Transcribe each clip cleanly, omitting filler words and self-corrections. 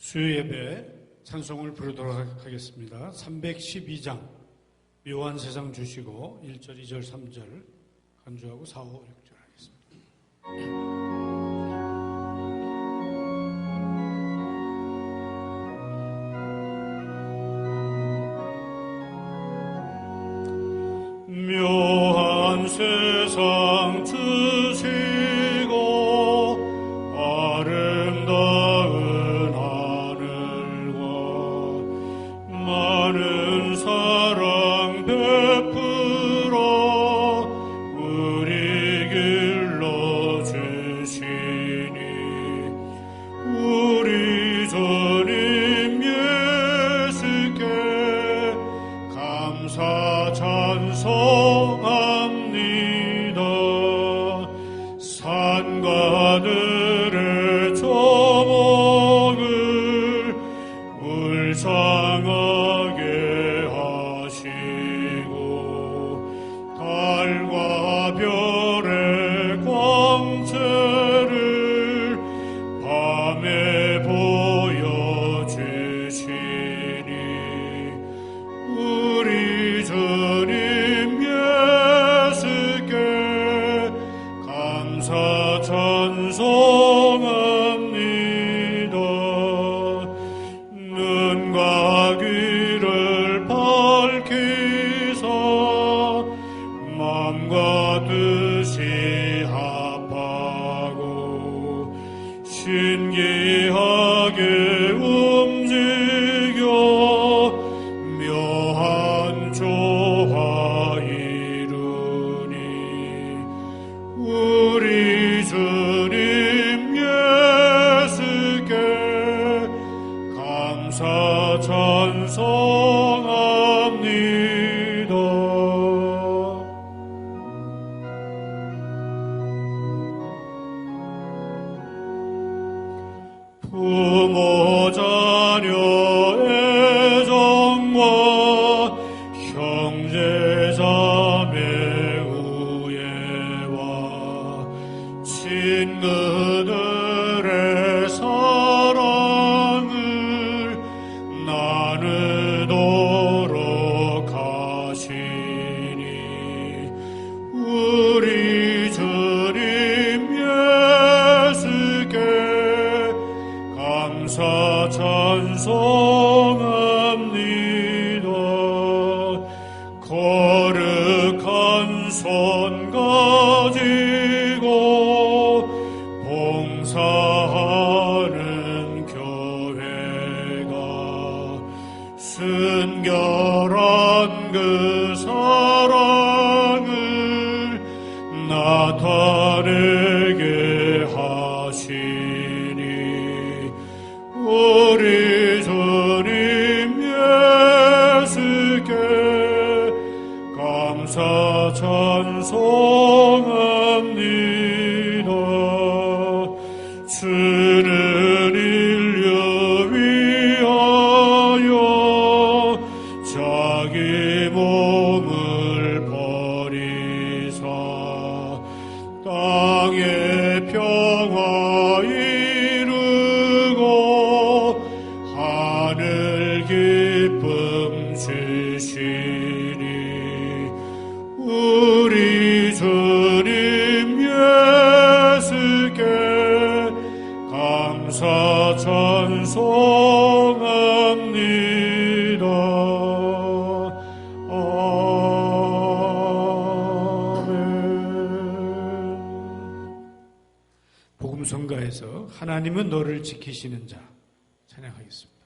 수요 예배 찬송을 부르도록 하겠습니다. 312장 묘한 세상 주시고 1절, 2절, 3절 간주하고 4, 5, 6절 하겠습니다. 묘한 세상 주시고 아름다운 하늘과 많은 사랑 베풀어 우리 길러주시니 우리 주님 예수께 감사 찬송합니다. 산과 들의 조목을 울창하게 하시고 달과 별의 광채를 밤에 보여주시니 우리 주님 예수께 감사 찬송합니다. 눈과 귀를 밝히사 마음과 뜻이 합하고 신기하게 움직여 묘한 조화 이루니 우리 주님 예수께 감사 찬송합니다. 부모 자녀의 정과 형제 자매 우애와 친구들의 사랑을 나누도록 하시니 우리 주님 예수께 감사 찬송합니다. 거룩한 손 가지고 봉사하는 교회가 순결한 그 사랑을 나타내게 하시니 우리 주님 예수께 감사 찬송합니다. 주는 인류 위하여 자기 몸을 버리사 땅의 평화 이루고 하늘 기쁨 주시니 우리 주님 예수께 감사 찬송합니다. 아멘. 복음성가에서 하나님은 너를 지키시는 자 찬양하겠습니다.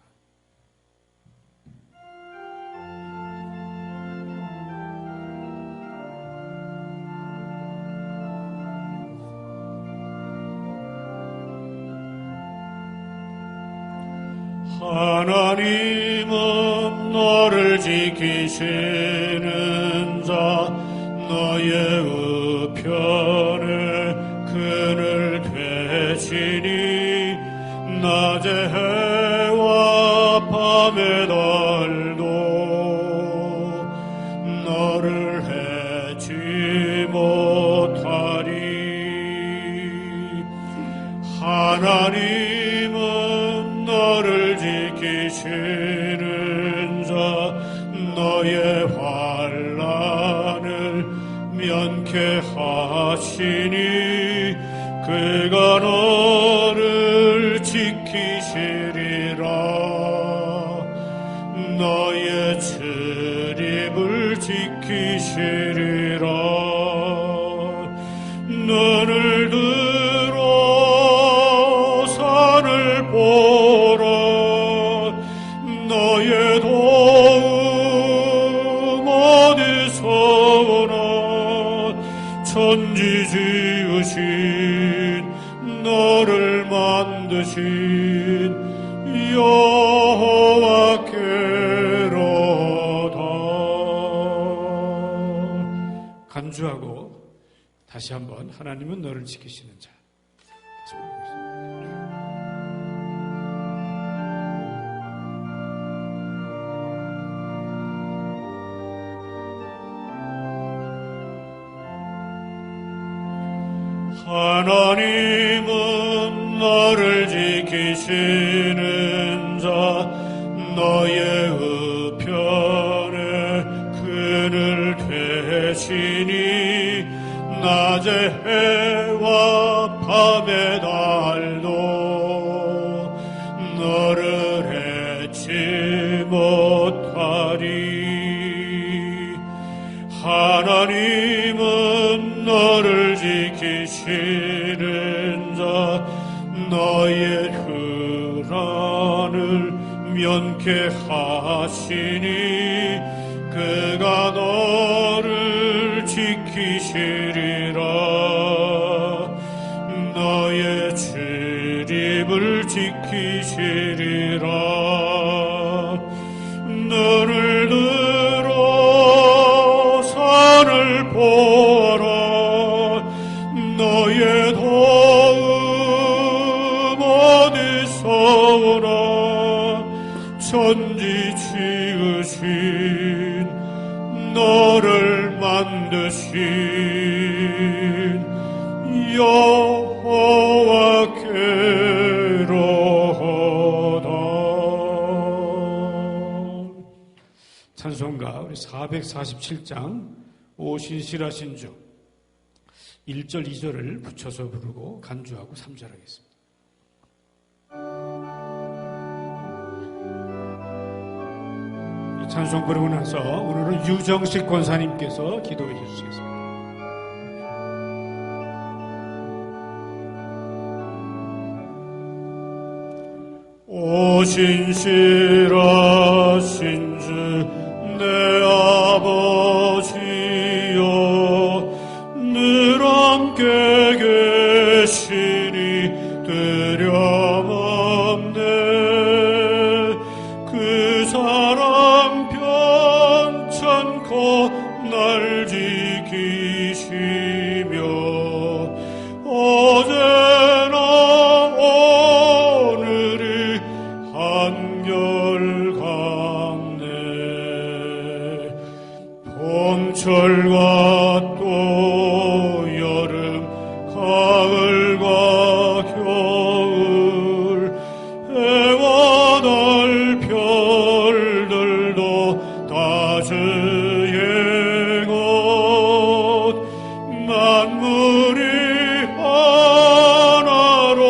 하나님은 너를 지키시는 자 너의 우편에 그늘 되시니 낮에 해와 밤에 달도 너를 해치 못하리. 하나님은 너를 하시니 그가 너를 지키시리라. 너의 출입을 지키시리라. 눈을 들어 산을 보라. 너의 도움 어디서 오나. 천지 지으신 너를 만드신 여호와께로다. 간주하고 다시 한번 하나님은 너를 지키시는 자. 하나님은 너를 지키시는 자. 너의 우편에 그늘 되시니 낮에 해와 밤에 달도 너를 해치 못하리. 하나님은 너를 지키시는 자. 너의 혈안을 면케하시니 그가 너를 지키시리라. 너의 출입을 지키시리라. 눈을 들어 산을 보라. 너의 도움 어디서 오나. 천지 지으신 너를 만드신 여호와께로다. 찬송가 우리 447장 오신실하신 주 1절 2절을 붙여서 부르고 간주하고 3절 하겠습니다. 찬송 부르고 나서 오늘은 유정식 권사님께서 기도해 주시겠습니다. 오신실하신 주 내 아버지여 늘 함께 계시니 두려움없네. 그 사랑 편찮고 날 지키시며 어제나 오늘이 한결같네. 봄철과 또 여름 가을과 겨울 해와 달 별들도 다 주의 것. 만물이 하나로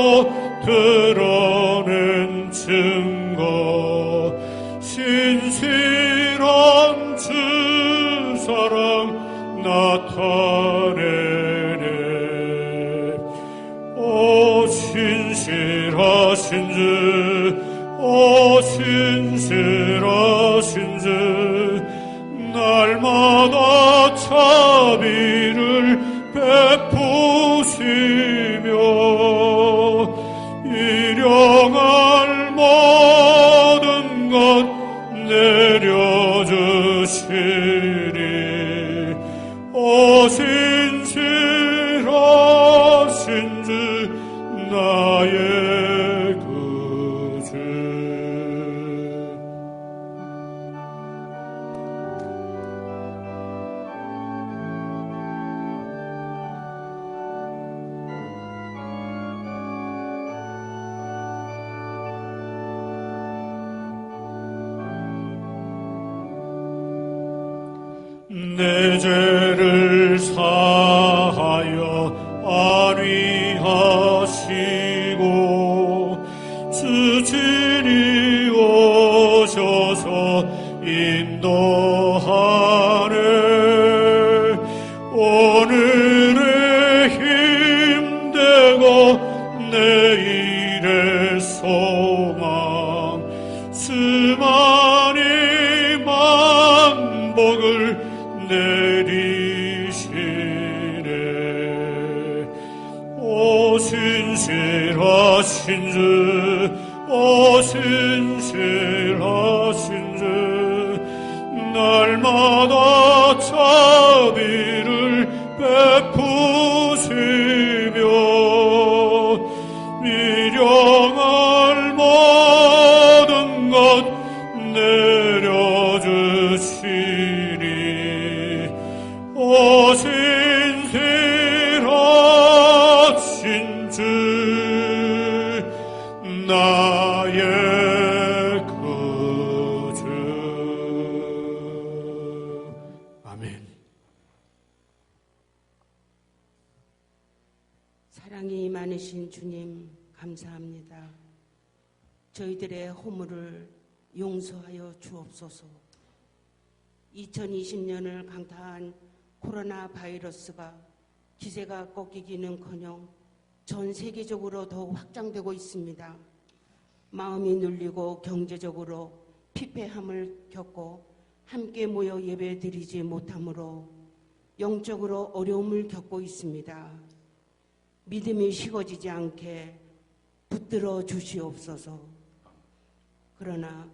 드러낸 증거. 신실한 주 사랑 나타내네. 오 신실하신 주, 오 신실하신 주, 날마다 자비를 베푸시며 일용할 모든 것 내려주시리. 오 신실하신 주 나의 구주. 내 죄를 스친이 오셔서 인도하네. 오늘의 힘되고 내일의 소망, 수많이 만복을 내리시네. 오 신실하신 주, 오 신실하신 주, 날마다 자비를 베푸시며 미련할 모든 것 내려주시니. 오 신실하신 주, 나의 구주. 아멘. 사랑이 많으신 주님, 감사합니다. 저희들의 허물을 용서하여 주옵소서. 2020년을 강타한 코로나 바이러스가 기세가 꺾이기는커녕 전 세계적으로 더욱 확장되고 있습니다. 마음이 눌리고 경제적으로 피폐함을 겪고 함께 모여 예배드리지 못함으로 영적으로 어려움을 겪고 있습니다. 믿음이 식어지지 않게 붙들어 주시옵소서. 그러나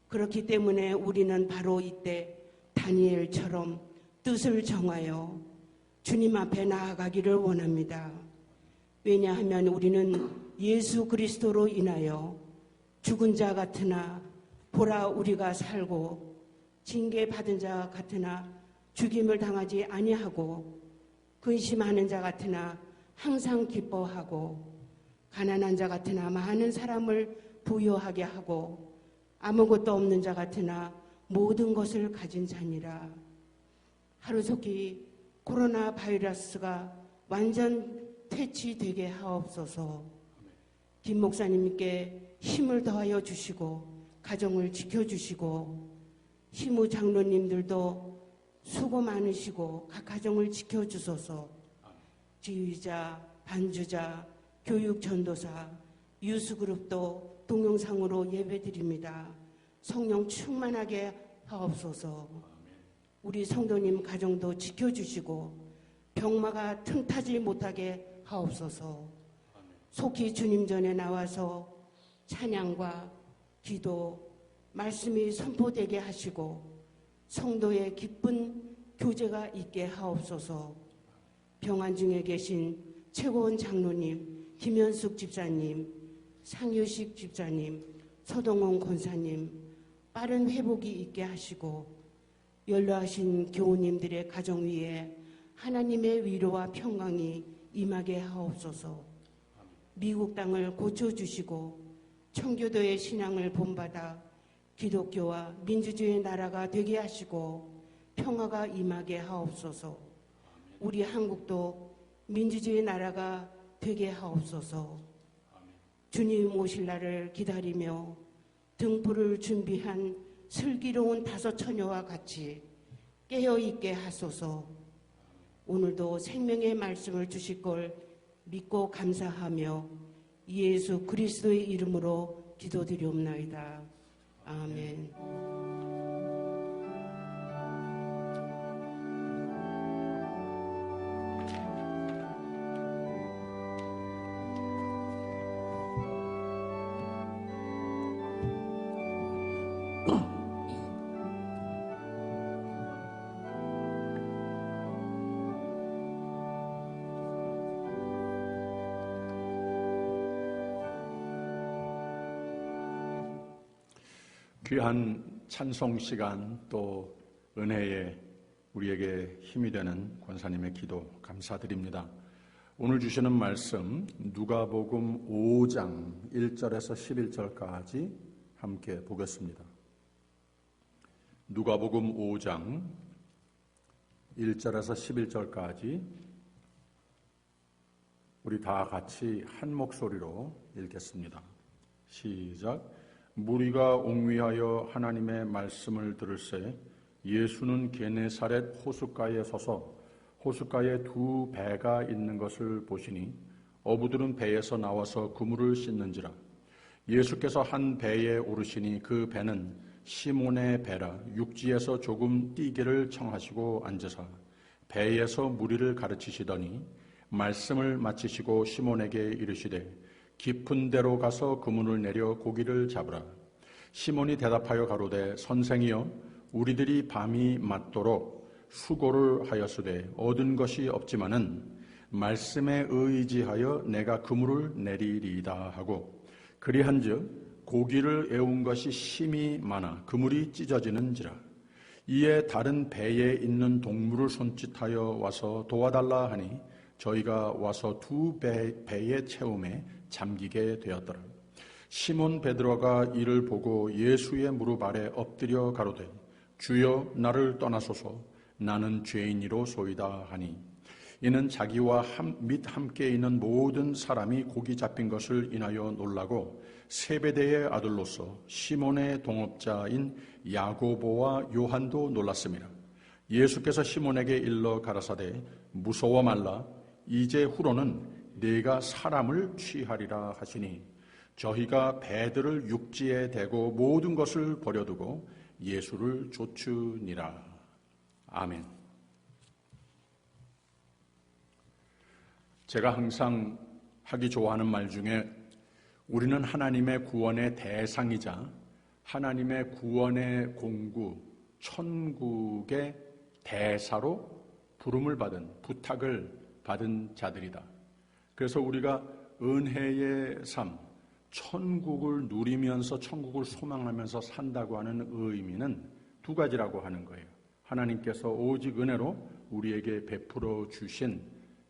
그렇기 때문에 우리는 바로 이때 다니엘처럼 뜻을 정하여 주님 앞에 나아가기를 원합니다. 왜냐하면 우리는 예수 그리스도로 인하여 죽은 자 같으나 보라 우리가 살고 징계받은 자 같으나 죽임을 당하지 아니하고 근심하는 자 같으나 항상 기뻐하고 가난한 자 같으나 많은 사람을 부유하게 하고 아무것도 없는 자 같으나 모든 것을 가진 자니라. 하루속히 코로나 바이러스가 완전 퇴치되게 하옵소서. 김 목사님께 힘을 더하여 주시고 가정을 지켜주시고 시무 장로님들도 수고 많으시고 각 가정을 지켜주소서. 지휘자, 반주자, 교육 전도사, 유수그룹도 동영상으로 예배드립니다. 성령 충만하게 하옵소서. 우리 성도님 가정도 지켜주시고 병마가 틈타지 못하게 하옵소서. 속히 주님 전에 나와서 찬양과 기도, 말씀이 선포되게 하시고 성도의 기쁜 교제가 있게 하옵소서. 병환 중에 계신 최고원 장로님, 김현숙 집사님, 상유식 집사님, 서동원 권사님 빠른 회복이 있게 하시고 연로하신 교우님들의 가정 위에 하나님의 위로와 평강이 임하게 하옵소서. 미국 땅을 고쳐주시고 청교도의 신앙을 본받아 기독교와 민주주의의 나라가 되게 하시고 평화가 임하게 하옵소서. 우리 한국도 민주주의 나라가 되게 하옵소서. 주님 오실 날을 기다리며 등불을 준비한 슬기로운 다섯 처녀와 같이 깨어있게 하소서. 오늘도 생명의 말씀을 주실 걸 믿고 감사하며 예수 그리스도의 이름으로 기도드리옵나이다. 아멘. 귀한 찬송 시간 또 은혜에 우리에게 힘이 되는 권사님의 기도 감사드립니다. 오늘 주시는 말씀 누가복음 5장 1절에서 11절까지 함께 보겠습니다. 누가복음 5장 1절에서 11절까지 우리 다 같이 한 목소리로 읽겠습니다. 시작. 무리가 옹위하여 하나님의 말씀을 들을새 예수는 게네사렛 호숫가에 서서 호숫가에 두 배가 있는 것을 보시니 어부들은 배에서 나와서 그물을 씻는지라. 예수께서 한 배에 오르시니 그 배는 시몬의 배라. 육지에서 조금 뛰기를 청하시고 앉으사 배에서 무리를 가르치시더니 말씀을 마치시고 시몬에게 이르시되 깊은 데로 가서 그물을 내려 고기를 잡으라. 시몬이 대답하여 가로되 선생이여 우리들이 밤이 맞도록 수고를 하였으되 얻은 것이 없지만은 말씀에 의지하여 내가 그물을 내리리이다 하고 그리한즉 고기를 애운 것이 심히 많아 그물이 찢어지는지라. 이에 다른 배에 있는 동물을 손짓하여 와서 도와달라 하니 저희가 와서 두 배의 채움에 잠기게 되었더라. 시몬 베드로가 이를 보고 예수의 무릎 아래 엎드려 가로되 주여 나를 떠나소서 나는 죄인이로소이다 하니 이는 자기와 함께 있는 모든 사람이 고기 잡힌 것을 인하여 놀라고 세베대의 아들로서 시몬의 동업자인 야고보와 요한도 놀랐습니다. 예수께서 시몬에게 일러 가라사대 무서워 말라 이제 후로는 네가 사람을 취하리라 하시니 저희가 배들을 육지에 대고 모든 것을 버려두고 예수를 좇으니라. 아멘. 제가 항상 하기 좋아하는 말 중에 우리는 하나님의 구원의 대상이자 하나님의 구원의 공구, 천국의 대사로 부름을 받은, 부탁을 받은 자들이다. 그래서 우리가 은혜의 삶, 천국을 누리면서 천국을 소망하면서 산다고 하는 의미는 두 가지라고 하는 거예요. 하나님께서 오직 은혜로 우리에게 베풀어 주신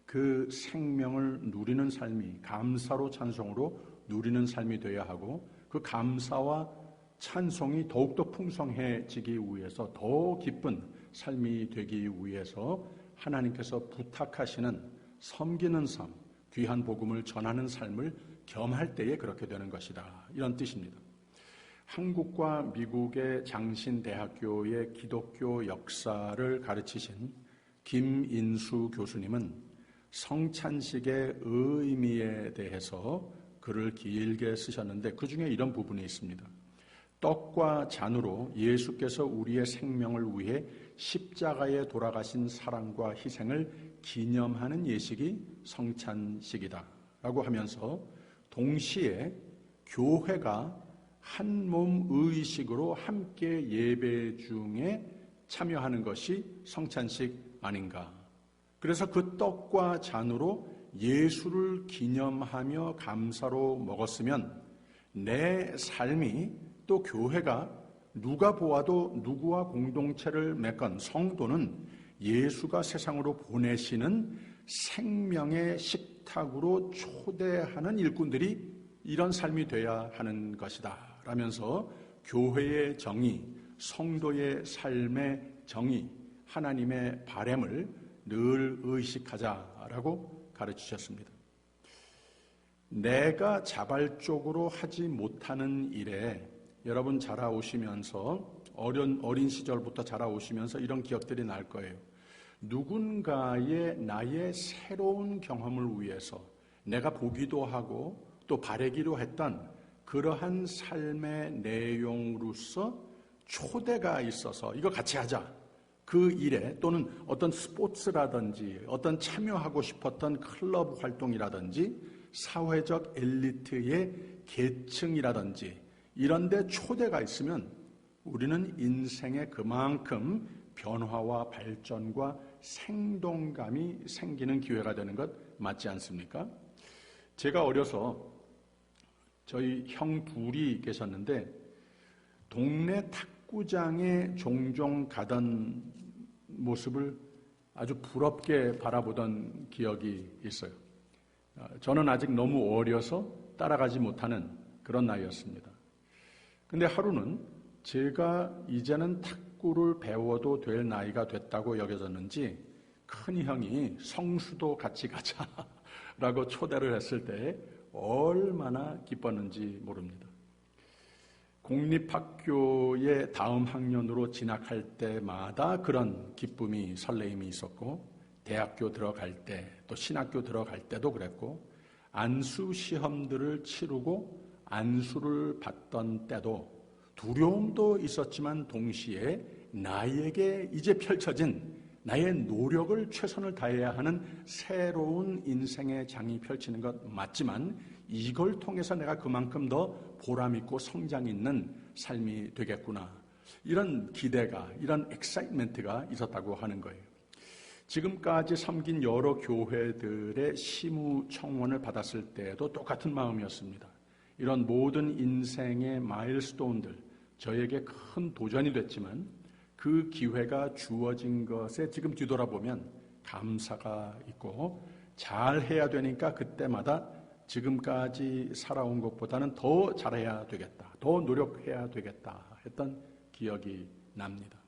그 생명을 누리는 삶이 감사로 찬송으로 누리는 삶이 되어야 하고 그 감사와 찬송이 더욱더 풍성해지기 위해서 더 기쁜 삶이 되기 위해서 하나님께서 부탁하시는 섬기는 삶, 귀한 복음을 전하는 삶을 겸할 때에 그렇게 되는 것이다. 이런 뜻입니다. 한국과 미국의 장신대학교의 기독교 역사를 가르치신 김인수 교수님은 성찬식의 의미에 대해서 글을 길게 쓰셨는데 그 중에 이런 부분이 있습니다. 떡과 잔으로 예수께서 우리의 생명을 위해 십자가에 돌아가신 사랑과 희생을 기념하는 예식이 성찬식이다 라고 하면서 동시에 교회가 한 몸 의식으로 함께 예배 중에 참여하는 것이 성찬식 아닌가. 그래서 그 떡과 잔으로 예수를 기념하며 감사로 먹었으면 내 삶이 또 교회가 누가 보아도 누구와 공동체를 맺건 성도는 예수가 세상으로 보내시는 생명의 식탁으로 초대하는 일꾼들이 이런 삶이 돼야 하는 것이다 라면서 교회의 정의, 성도의 삶의 정의, 하나님의 바램을 늘 의식하자라고 가르치셨습니다. 내가 자발적으로 하지 못하는 일에 여러분 자라오시면서 어린 시절부터 자라오시면서 이런 기억들이 날 거예요. 누군가의 나의 새로운 경험을 위해서 내가 보기도 하고 또 바라기로 했던 그러한 삶의 내용으로서 초대가 있어서 이거 같이 하자. 그 일에 또는 어떤 스포츠라든지 어떤 참여하고 싶었던 클럽 활동이라든지 사회적 엘리트의 계층이라든지 이런 데 초대가 있으면 우리는 인생에 그만큼 변화와 발전과 생동감이 생기는 기회가 되는 것 맞지 않습니까? 제가 어려서 저희 형 둘이 계셨는데 동네 탁구장에 종종 가던 모습을 아주 부럽게 바라보던 기억이 있어요. 저는 아직 너무 어려서 따라가지 못하는 그런 나이였습니다. 근데 하루는 제가 이제는 탁구를 배워도 될 나이가 됐다고 여겨졌는지 큰 형이 성수도 같이 가자라고 초대를 했을 때 얼마나 기뻤는지 모릅니다. 공립학교의 다음 학년으로 진학할 때마다 그런 기쁨이 설레임이 있었고 대학교 들어갈 때 또 신학교 들어갈 때도 그랬고 안수 시험들을 치르고 안수를 받던 때도 두려움도 있었지만 동시에 나에게 이제 펼쳐진 나의 노력을 최선을 다해야 하는 새로운 인생의 장이 펼치는 것 맞지만 이걸 통해서 내가 그만큼 더 보람있고 성장 있는 삶이 되겠구나. 이런 기대가, 이런 엑사이트먼트가 있었다고 하는 거예요. 지금까지 섬긴 여러 교회들의 시무 청원을 받았을 때도 똑같은 마음이었습니다. 이런 모든 인생의 마일스톤들, 저에게 큰 도전이 됐지만 그 기회가 주어진 것에 지금 뒤돌아보면 감사가 있고 잘해야 되니까 그때마다 지금까지 살아온 것보다는 더 잘해야 되겠다, 더 노력해야 되겠다 했던 기억이 납니다.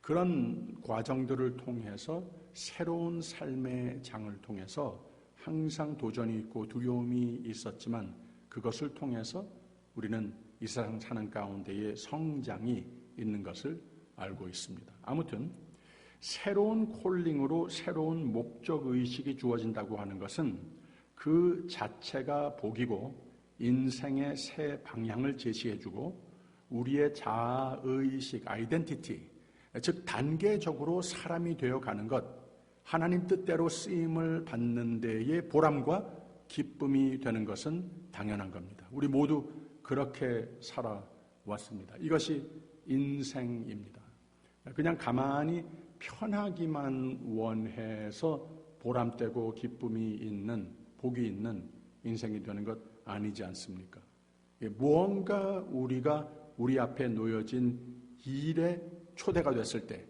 그런 과정들을 통해서 새로운 삶의 장을 통해서 항상 도전이 있고 두려움이 있었지만 그것을 통해서 우리는 이 세상 사는 가운데에 성장이 있는 것을 알고 있습니다. 아무튼 새로운 콜링으로 새로운 목적의식이 주어진다고 하는 것은 그 자체가 복이고 인생의 새 방향을 제시해주고 우리의 자아의식, 아이덴티티, 즉 단계적으로 사람이 되어가는 것, 하나님 뜻대로 쓰임을 받는 데에 보람과 기쁨이 되는 것은 당연한 겁니다. 우리 모두 그렇게 살아왔습니다. 이것이 인생입니다. 그냥 가만히 편하기만 원해서 보람되고 기쁨이 있는, 복이 있는 인생이 되는 것 아니지 않습니까? 무언가 우리가 우리 앞에 놓여진 일에 초대가 됐을 때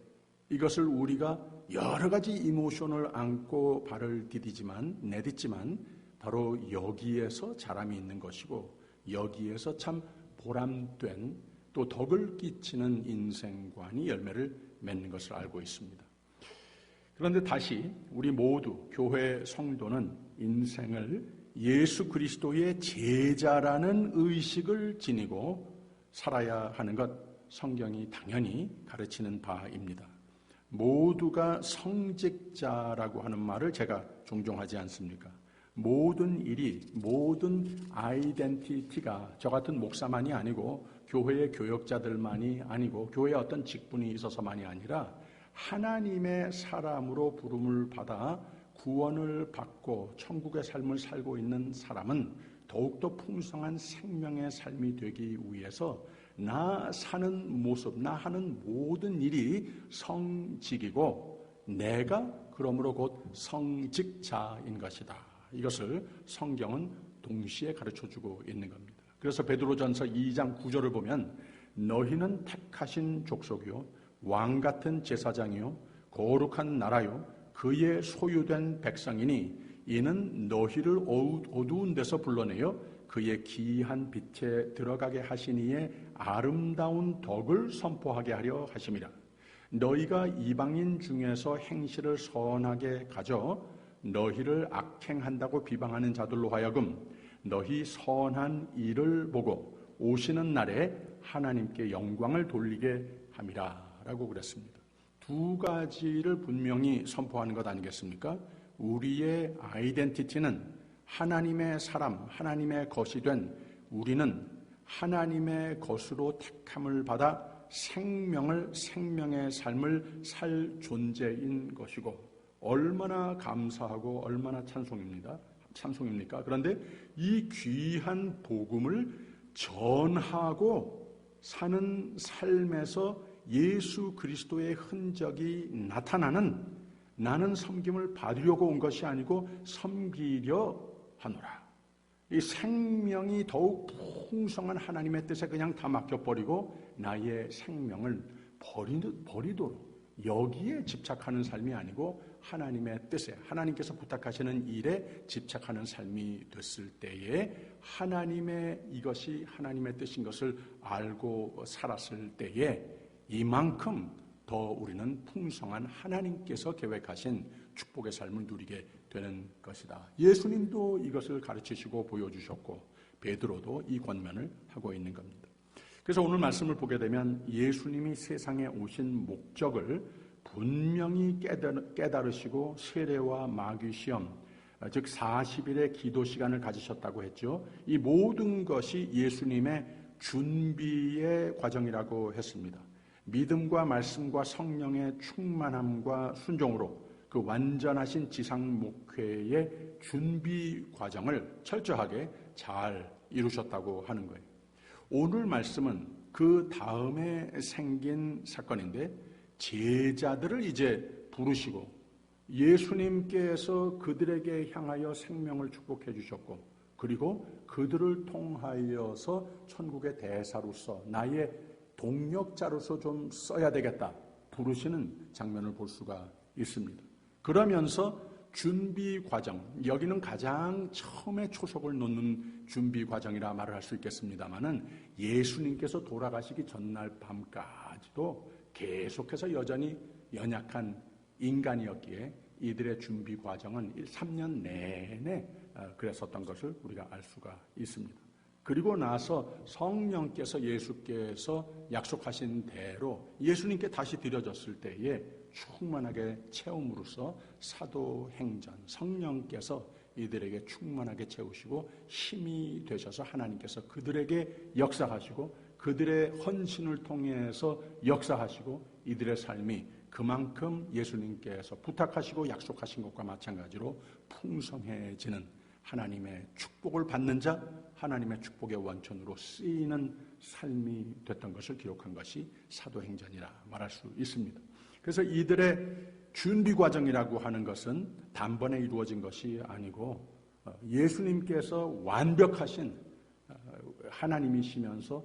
이것을 우리가 여러 가지 이모션을 안고 발을 내딛지만 바로 여기에서 자람이 있는 것이고 여기에서 참 보람된 또 덕을 끼치는 인생관이 열매를 맺는 것을 알고 있습니다. 그런데 다시 우리 모두 교회 성도는 인생을 예수 그리스도의 제자라는 의식을 지니고 살아야 하는 것 성경이 당연히 가르치는 바입니다. 모두가 성직자라고 하는 말을 제가 종종 하지 않습니까? 모든 일이, 모든 아이덴티티가 저 같은 목사만이 아니고 교회의 교역자들만이 아니고 교회에 어떤 직분이 있어서만이 아니라 하나님의 사람으로 부름을 받아 구원을 받고 천국의 삶을 살고 있는 사람은 더욱더 풍성한 생명의 삶이 되기 위해서 나 사는 모습, 나 하는 모든 일이 성직이고 내가 그러므로 곧 성직자인 것이다. 이것을 성경은 동시에 가르쳐주고 있는 겁니다. 그래서 베드로전서 2장 9절을 보면 너희는 택하신 족속이요 왕같은 제사장이요 거룩한 나라요 그의 소유된 백성이니 이는 너희를 어두운 데서 불러내어 그의 기이한 빛에 들어가게 하시니에 아름다운 덕을 선포하게 하려 하심이라. 너희가 이방인 중에서 행실을 선하게 가져 너희를 악행한다고 비방하는 자들로 하여금 너희 선한 일을 보고 오시는 날에 하나님께 영광을 돌리게 함이라 라고 그랬습니다. 두 가지를 분명히 선포하는 것 아니겠습니까? 우리의 아이덴티티는 하나님의 사람, 하나님의 것이 된 우리는 하나님의 것으로 택함을 받아 생명의 삶을 살 존재인 것이고 얼마나 감사하고 얼마나 찬송입니까? 그런데 이 귀한 복음을 전하고 사는 삶에서 예수 그리스도의 흔적이 나타나는 나는 섬김을 받으려고 온 것이 아니고 섬기려 하노라. 이 생명이 더욱 풍성한 하나님의 뜻에 그냥 다 맡겨버리고 나의 생명을 버리도록 여기에 집착하는 삶이 아니고 하나님의 뜻에 하나님께서 부탁하시는 일에 집착하는 삶이 됐을 때에 하나님의 이것이 하나님의 뜻인 것을 알고 살았을 때에 이만큼 더 우리는 풍성한 하나님께서 계획하신 축복의 삶을 누리게 되는 것이다. 예수님도 이것을 가르치시고 보여주셨고 베드로도 이 권면을 하고 있는 겁니다. 그래서 오늘 말씀을 보게 되면 예수님이 세상에 오신 목적을 분명히 깨달으시고 세례와 마귀 시험, 즉 40일의 기도 시간을 가지셨다고 했죠. 이 모든 것이 예수님의 준비의 과정이라고 했습니다. 믿음과 말씀과 성령의 충만함과 순종으로 그 완전하신 지상 목회의 준비 과정을 철저하게 잘 이루셨다고 하는 거예요. 오늘 말씀은 그 다음에 생긴 사건인데 제자들을 이제 부르시고 예수님께서 그들에게 향하여 생명을 축복해 주셨고 그리고 그들을 통하여서 천국의 대사로서 나의 동역자로서 좀 써야 되겠다 부르시는 장면을 볼 수가 있습니다. 그러면서 준비 과정, 여기는 가장 처음에 초석을 놓는 준비 과정이라 말을 할 수 있겠습니다만은 예수님께서 돌아가시기 전날 밤까지도 계속해서 여전히 연약한 인간이었기에 이들의 준비 과정은 3년 내내 그랬었던 것을 우리가 알 수가 있습니다. 그리고 나서 성령께서 예수께서 약속하신 대로 예수님께 다시 드려졌을 때에 충만하게 채움으로써 사도행전 성령께서 이들에게 충만하게 채우시고 힘이 되셔서 하나님께서 그들에게 역사하시고 그들의 헌신을 통해서 역사하시고 이들의 삶이 그만큼 예수님께서 부탁하시고 약속하신 것과 마찬가지로 풍성해지는 하나님의 축복을 받는 자, 하나님의 축복의 원천으로 쓰이는 삶이 됐던 것을 기록한 것이 사도행전이라 말할 수 있습니다. 그래서 이들의 준비 과정이라고 하는 것은 단번에 이루어진 것이 아니고 예수님께서 완벽하신 하나님이시면서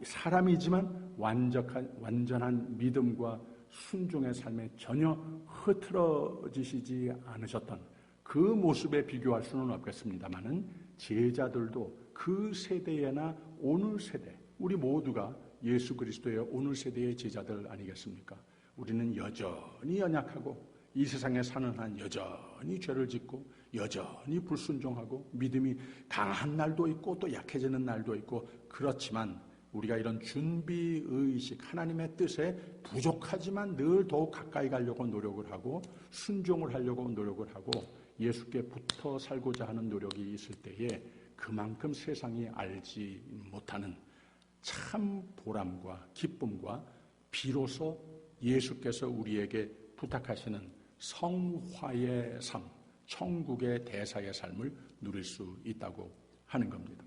사람이지만 완전한 믿음과 순종의 삶에 전혀 흐트러지시지 않으셨던 그 모습에 비교할 수는 없겠습니다만은 제자들도 그 세대에나 오늘 세대, 우리 모두가 예수 그리스도의 오늘 세대의 제자들 아니겠습니까? 우리는 여전히 연약하고 이 세상에 사는 한 여전히 죄를 짓고 여전히 불순종하고 믿음이 강한 날도 있고 또 약해지는 날도 있고 그렇지만 우리가 이런 준비의식, 하나님의 뜻에 부족하지만 늘 더욱 가까이 가려고 노력을 하고 순종을 하려고 노력을 하고 예수께 붙어 살고자 하는 노력이 있을 때에 그만큼 세상이 알지 못하는 참 보람과 기쁨과 비로소 예수께서 우리에게 부탁하시는 성화의 삶, 천국의 대사의 삶을 누릴 수 있다고 하는 겁니다.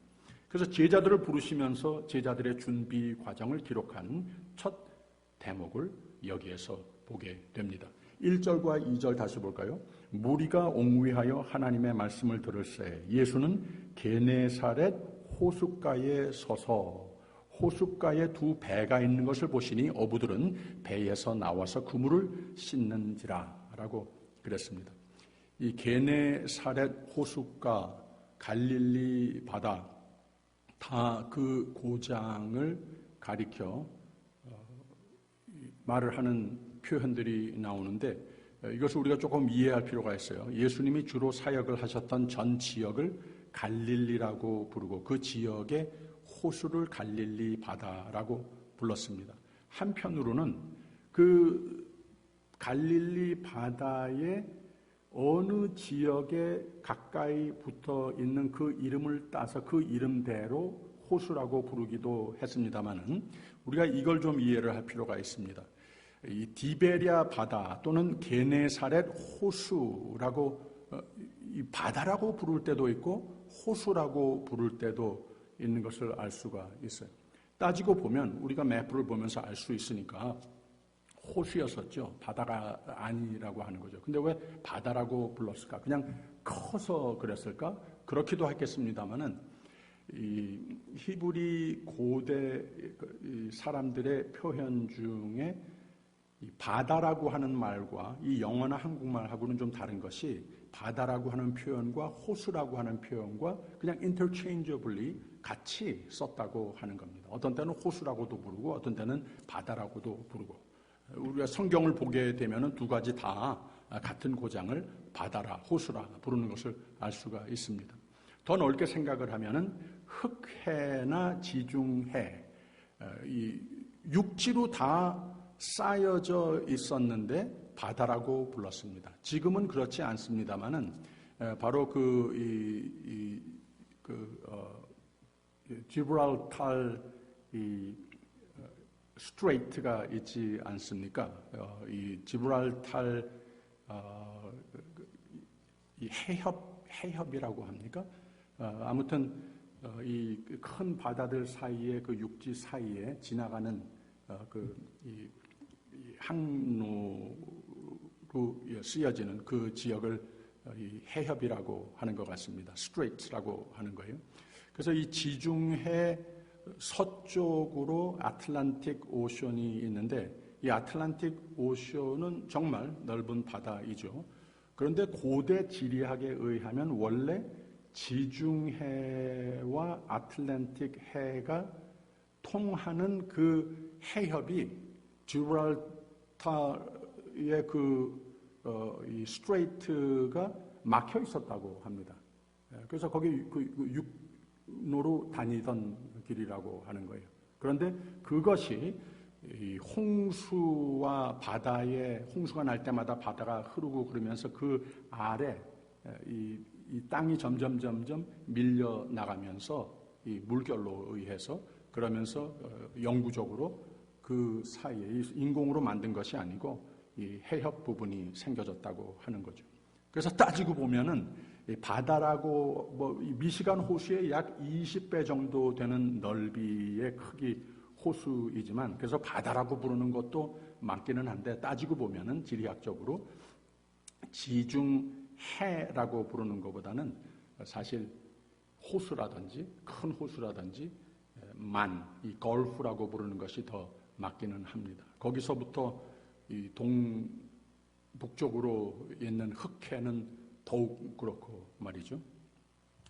그래서 제자들을 부르시면서 제자들의 준비 과정을 기록한 첫 대목을 여기에서 보게 됩니다. 1절과 2절 다시 볼까요? 무리가 옹위하여 하나님의 말씀을 들을새 예수는 게네사렛 호숫가에 서서 호숫가에 두 배가 있는 것을 보시니 어부들은 배에서 나와서 그물을 씻는지라 라고 그랬습니다. 이 게네사렛 호숫가, 갈릴리 바다 다 그 고장을 가리켜 말을 하는 표현들이 나오는데 이것을 우리가 조금 이해할 필요가 있어요. 예수님이 주로 사역을 하셨던 전 지역을 갈릴리라고 부르고 그 지역의 호수를 갈릴리 바다라고 불렀습니다. 한편으로는 그 갈릴리 바다의 어느 지역에 가까이 붙어 있는 그 이름을 따서 그 이름대로 호수라고 부르기도 했습니다만은 우리가 이걸 좀 이해를 할 필요가 있습니다. 이 디베랴 바다 또는 게네사렛 호수라고 이 바다라고 부를 때도 있고 호수라고 부를 때도 있는 것을 알 수가 있어요. 따지고 보면 우리가 매프를 보면서 알 수 있으니까 호수였었죠. 바다가 아니라고 하는 거죠. 근데 왜 바다라고 불렀을까? 그냥 커서 그랬을까? 그렇기도 했겠습니다만은 이 히브리 고대 사람들의 표현 중에 이 바다라고 하는 말과 이 영어나 한국말하고는 좀 다른 것이 바다라고 하는 표현과 호수라고 하는 표현과 그냥 interchangeably 같이 썼다고 하는 겁니다. 어떤 때는 호수라고도 부르고 어떤 때는 바다라고도 부르고 우리가 성경을 보게 되면 두 가지 다 같은 고장을 바다라, 호수라 부르는 것을 알 수가 있습니다. 더 넓게 생각을 하면은 흑해나 지중해, 이 육지로 다 쌓여져 있었는데 바다라고 불렀습니다. 지금은 그렇지 않습니다만은 바로 지브랄탈 스트레이트가 있지 않습니까? 이 지브랄탈 이 해협이라고 합니까? 아무튼 이 큰 바다들 사이에 그 육지 사이에 지나가는 이 항로로 쓰여지는 그 지역을 이 해협이라고 하는 것 같습니다. 스트레이트라고 하는 거예요. 그래서 이 지중해 서쪽으로 아틀란틱 오션이 있는데 이 아틀란틱 오션은 정말 넓은 바다이죠. 그런데 고대 지리학에 의하면 원래 지중해와 아틀란틱 해가 통하는 그 해협이 지브랄타르의 이 스트레이트가 막혀 있었다고 합니다. 그래서 거기 육로로 다니던 길이라고 하는 거예요. 그런데 그것이 이 홍수와 바다에 홍수가 날 때마다 바다가 흐르고 그러면서 그 아래 이 땅이 점점 밀려 나가면서 이 물결로 의해서 그러면서 영구적으로 그 사이에 인공으로 만든 것이 아니고 이 해협 부분이 생겨졌다고 하는 거죠. 그래서 따지고 보면은 이 바다라고 이 미시간 호수의 약 20배 정도 되는 넓이의 크기 호수이지만 그래서 바다라고 부르는 것도 맞기는 한데 따지고 보면은 지리학적으로 지중해라고 부르는 것보다는 사실 호수라든지 큰 호수라든지 이 걸프라고 부르는 것이 더 맞기는 합니다. 거기서부터 이 동북쪽으로 있는 흑해는 더욱 그렇고 말이죠.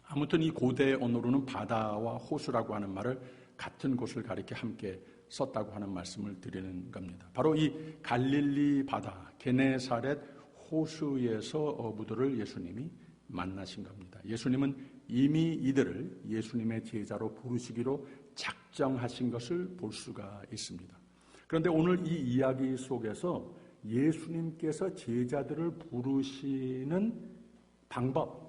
아무튼 이 고대 언어로는 바다와 호수라고 하는 말을 같은 곳을 가리켜 함께 썼다고 하는 말씀을 드리는 겁니다. 바로 이 갈릴리 바다, 게네사렛 호수에서 어부들을 예수님이 만나신 겁니다. 예수님은 이미 이들을 예수님의 제자로 부르시기로 작정하신 것을 볼 수가 있습니다. 그런데 오늘 이 이야기 속에서 예수님께서 제자들을 부르시는 방법,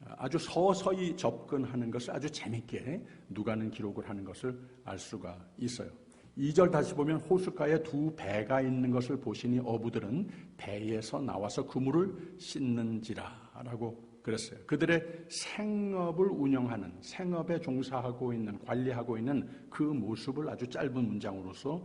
아주 서서히 접근하는 것을 아주 재밌게 누가는 기록을 하는 것을 알 수가 있어요. 2절 다시 보면 호숫가에 두 배가 있는 것을 보시니 어부들은 배에서 나와서 그물을 씻는지라라고 그랬어요. 그들의 생업을 운영하는, 생업에 종사하고 있는, 관리하고 있는 그 모습을 아주 짧은 문장으로서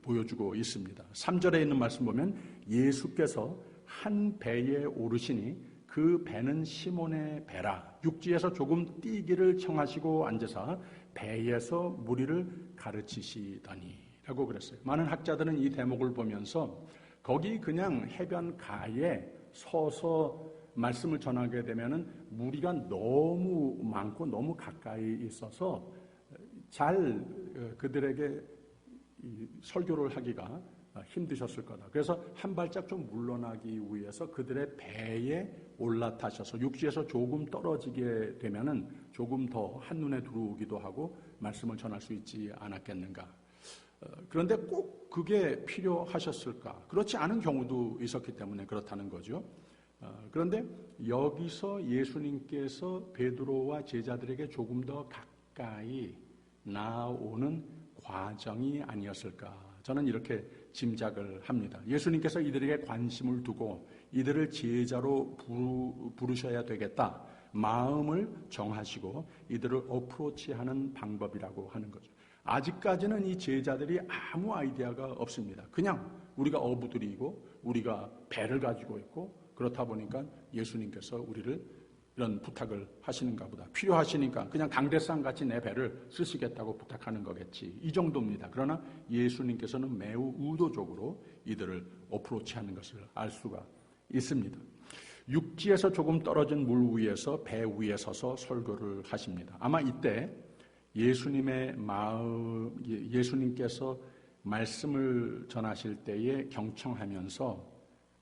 보여주고 있습니다. 3절에 있는 말씀 보면 예수께서 한 배에 오르시니 그 배는 시몬의 배라. 육지에서 조금 뛰기를 청하시고 앉으사 배에서 무리를 가르치시더니 라고 그랬어요. 많은 학자들은 이 대목을 보면서 거기 그냥 해변가에 서서 말씀을 전하게 되면은 무리가 너무 많고 너무 가까이 있어서 잘 그들에게 설교를 하기가 힘드셨을 거다. 그래서 한 발짝 좀 물러나기 위해서 그들의 배에 올라타셔서 육지에서 조금 떨어지게 되면은 조금 더 한눈에 들어오기도 하고 말씀을 전할 수 있지 않았겠는가. 그런데 꼭 그게 필요하셨을까? 그렇지 않은 경우도 있었기 때문에 그렇다는 거죠. 그런데 여기서 예수님께서 베드로와 제자들에게 조금 더 가까이 나오는 과정이 아니었을까? 저는 이렇게 짐작을 합니다. 예수님께서 이들에게 관심을 두고 이들을 제자로 부르셔야 되겠다. 마음을 정하시고 이들을 어프로치하는 방법이라고 하는 거죠. 아직까지는 이 제자들이 아무 아이디어가 없습니다. 그냥 우리가 어부들이고 우리가 배를 가지고 있고 그렇다 보니까 예수님께서 우리를 이런 부탁을 하시는가 보다. 필요하시니까 그냥 강대상 같이 내 배를 쓰시겠다고 부탁하는 거겠지. 이 정도입니다. 그러나 예수님께서는 매우 의도적으로 이들을 어프로치하는 것을 알 수가 있습니다. 육지에서 조금 떨어진 물 위에서 배 위에 서서 설교를 하십니다. 아마 이때 예수님께서 말씀을 전하실 때에 경청하면서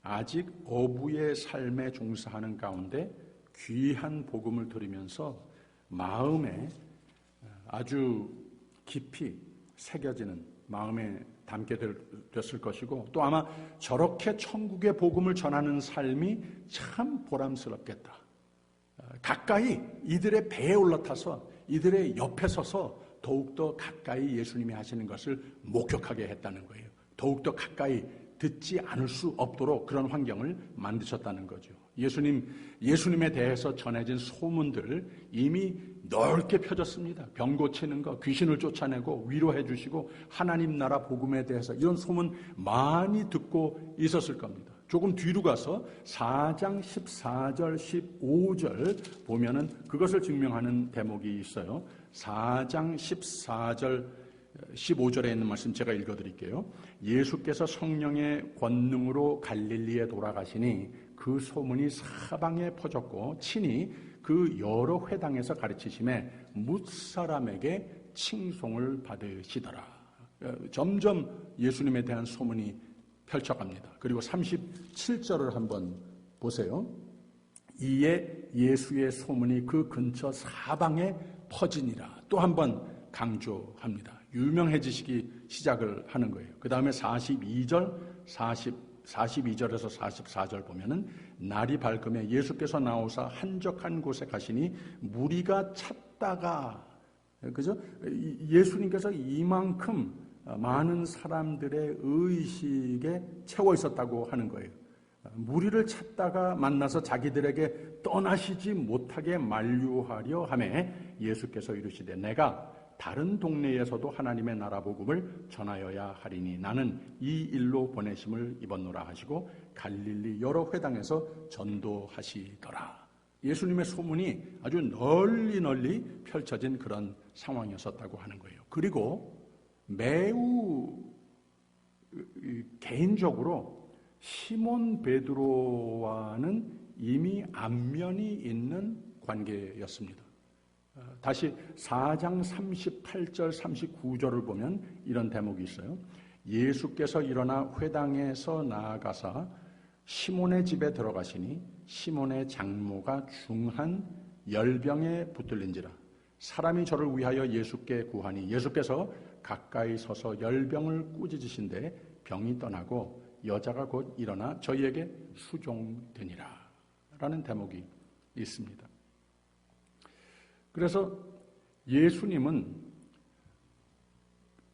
아직 어부의 삶에 종사하는 가운데 귀한 복음을 들으면서 마음에 아주 깊이 새겨지는 마음에 담게 됐을 것이고 또 아마 저렇게 천국의 복음을 전하는 삶이 참 보람스럽겠다. 가까이 이들의 배에 올라타서 이들의 옆에 서서 더욱더 가까이 예수님이 하시는 것을 목격하게 했다는 거예요. 더욱더 가까이 듣지 않을 수 없도록 그런 환경을 만드셨다는 거죠. 예수님에 대해서 전해진 소문들 이미 넓게 펴졌습니다. 병 고치는 거, 귀신을 쫓아내고 위로해 주시고 하나님 나라 복음에 대해서 이런 소문 많이 듣고 있었을 겁니다. 조금 뒤로 가서 4장 14절 15절 보면은 그것을 증명하는 대목이 있어요. 4장 14절 15절에 있는 말씀 제가 읽어드릴게요. 예수께서 성령의 권능으로 갈릴리에 돌아가시니 그 소문이 사방에 퍼졌고 친히 그 여러 회당에서 가르치심에 뭇사람에게 칭송을 받으시더라. 점점 예수님에 대한 소문이 펼쳐갑니다. 그리고 37절을 한번 보세요. 이에 예수의 소문이 그 근처 사방에 퍼지니라. 또 한번 강조합니다. 유명해지시기 시작을 하는 거예요. 그 다음에 42절에서 44절 보면은 날이 밝음에 예수께서 나오사 한적한 곳에 가시니 무리가 찾다가, 그죠? 예수님께서 이만큼 많은 사람들의 의식에 채워 있었다고 하는 거예요. 무리를 찾다가 만나서 자기들에게 떠나시지 못하게 만류하려 하매 예수께서 이르시되 내가 다른 동네에서도 하나님의 나라 복음을 전하여야 하리니 나는 이 일로 보내심을 입었노라 하시고 갈릴리 여러 회당에서 전도하시더라. 예수님의 소문이 아주 널리 펼쳐진 그런 상황이었었다고 하는 거예요. 그리고 매우 개인적으로 시몬 베드로와는 이미 안면이 있는 관계였습니다. 다시 4장 38절 39절을 보면 이런 대목이 있어요. 예수께서 일어나 회당에서 나아가사 시몬의 집에 들어가시니 시몬의 장모가 중한 열병에 붙들린지라. 사람이 저를 위하여 예수께 구하니 예수께서 가까이 서서 열병을 꾸짖으신데 병이 떠나고 여자가 곧 일어나 저희에게 수종되니라 라는 대목이 있습니다. 그래서 예수님은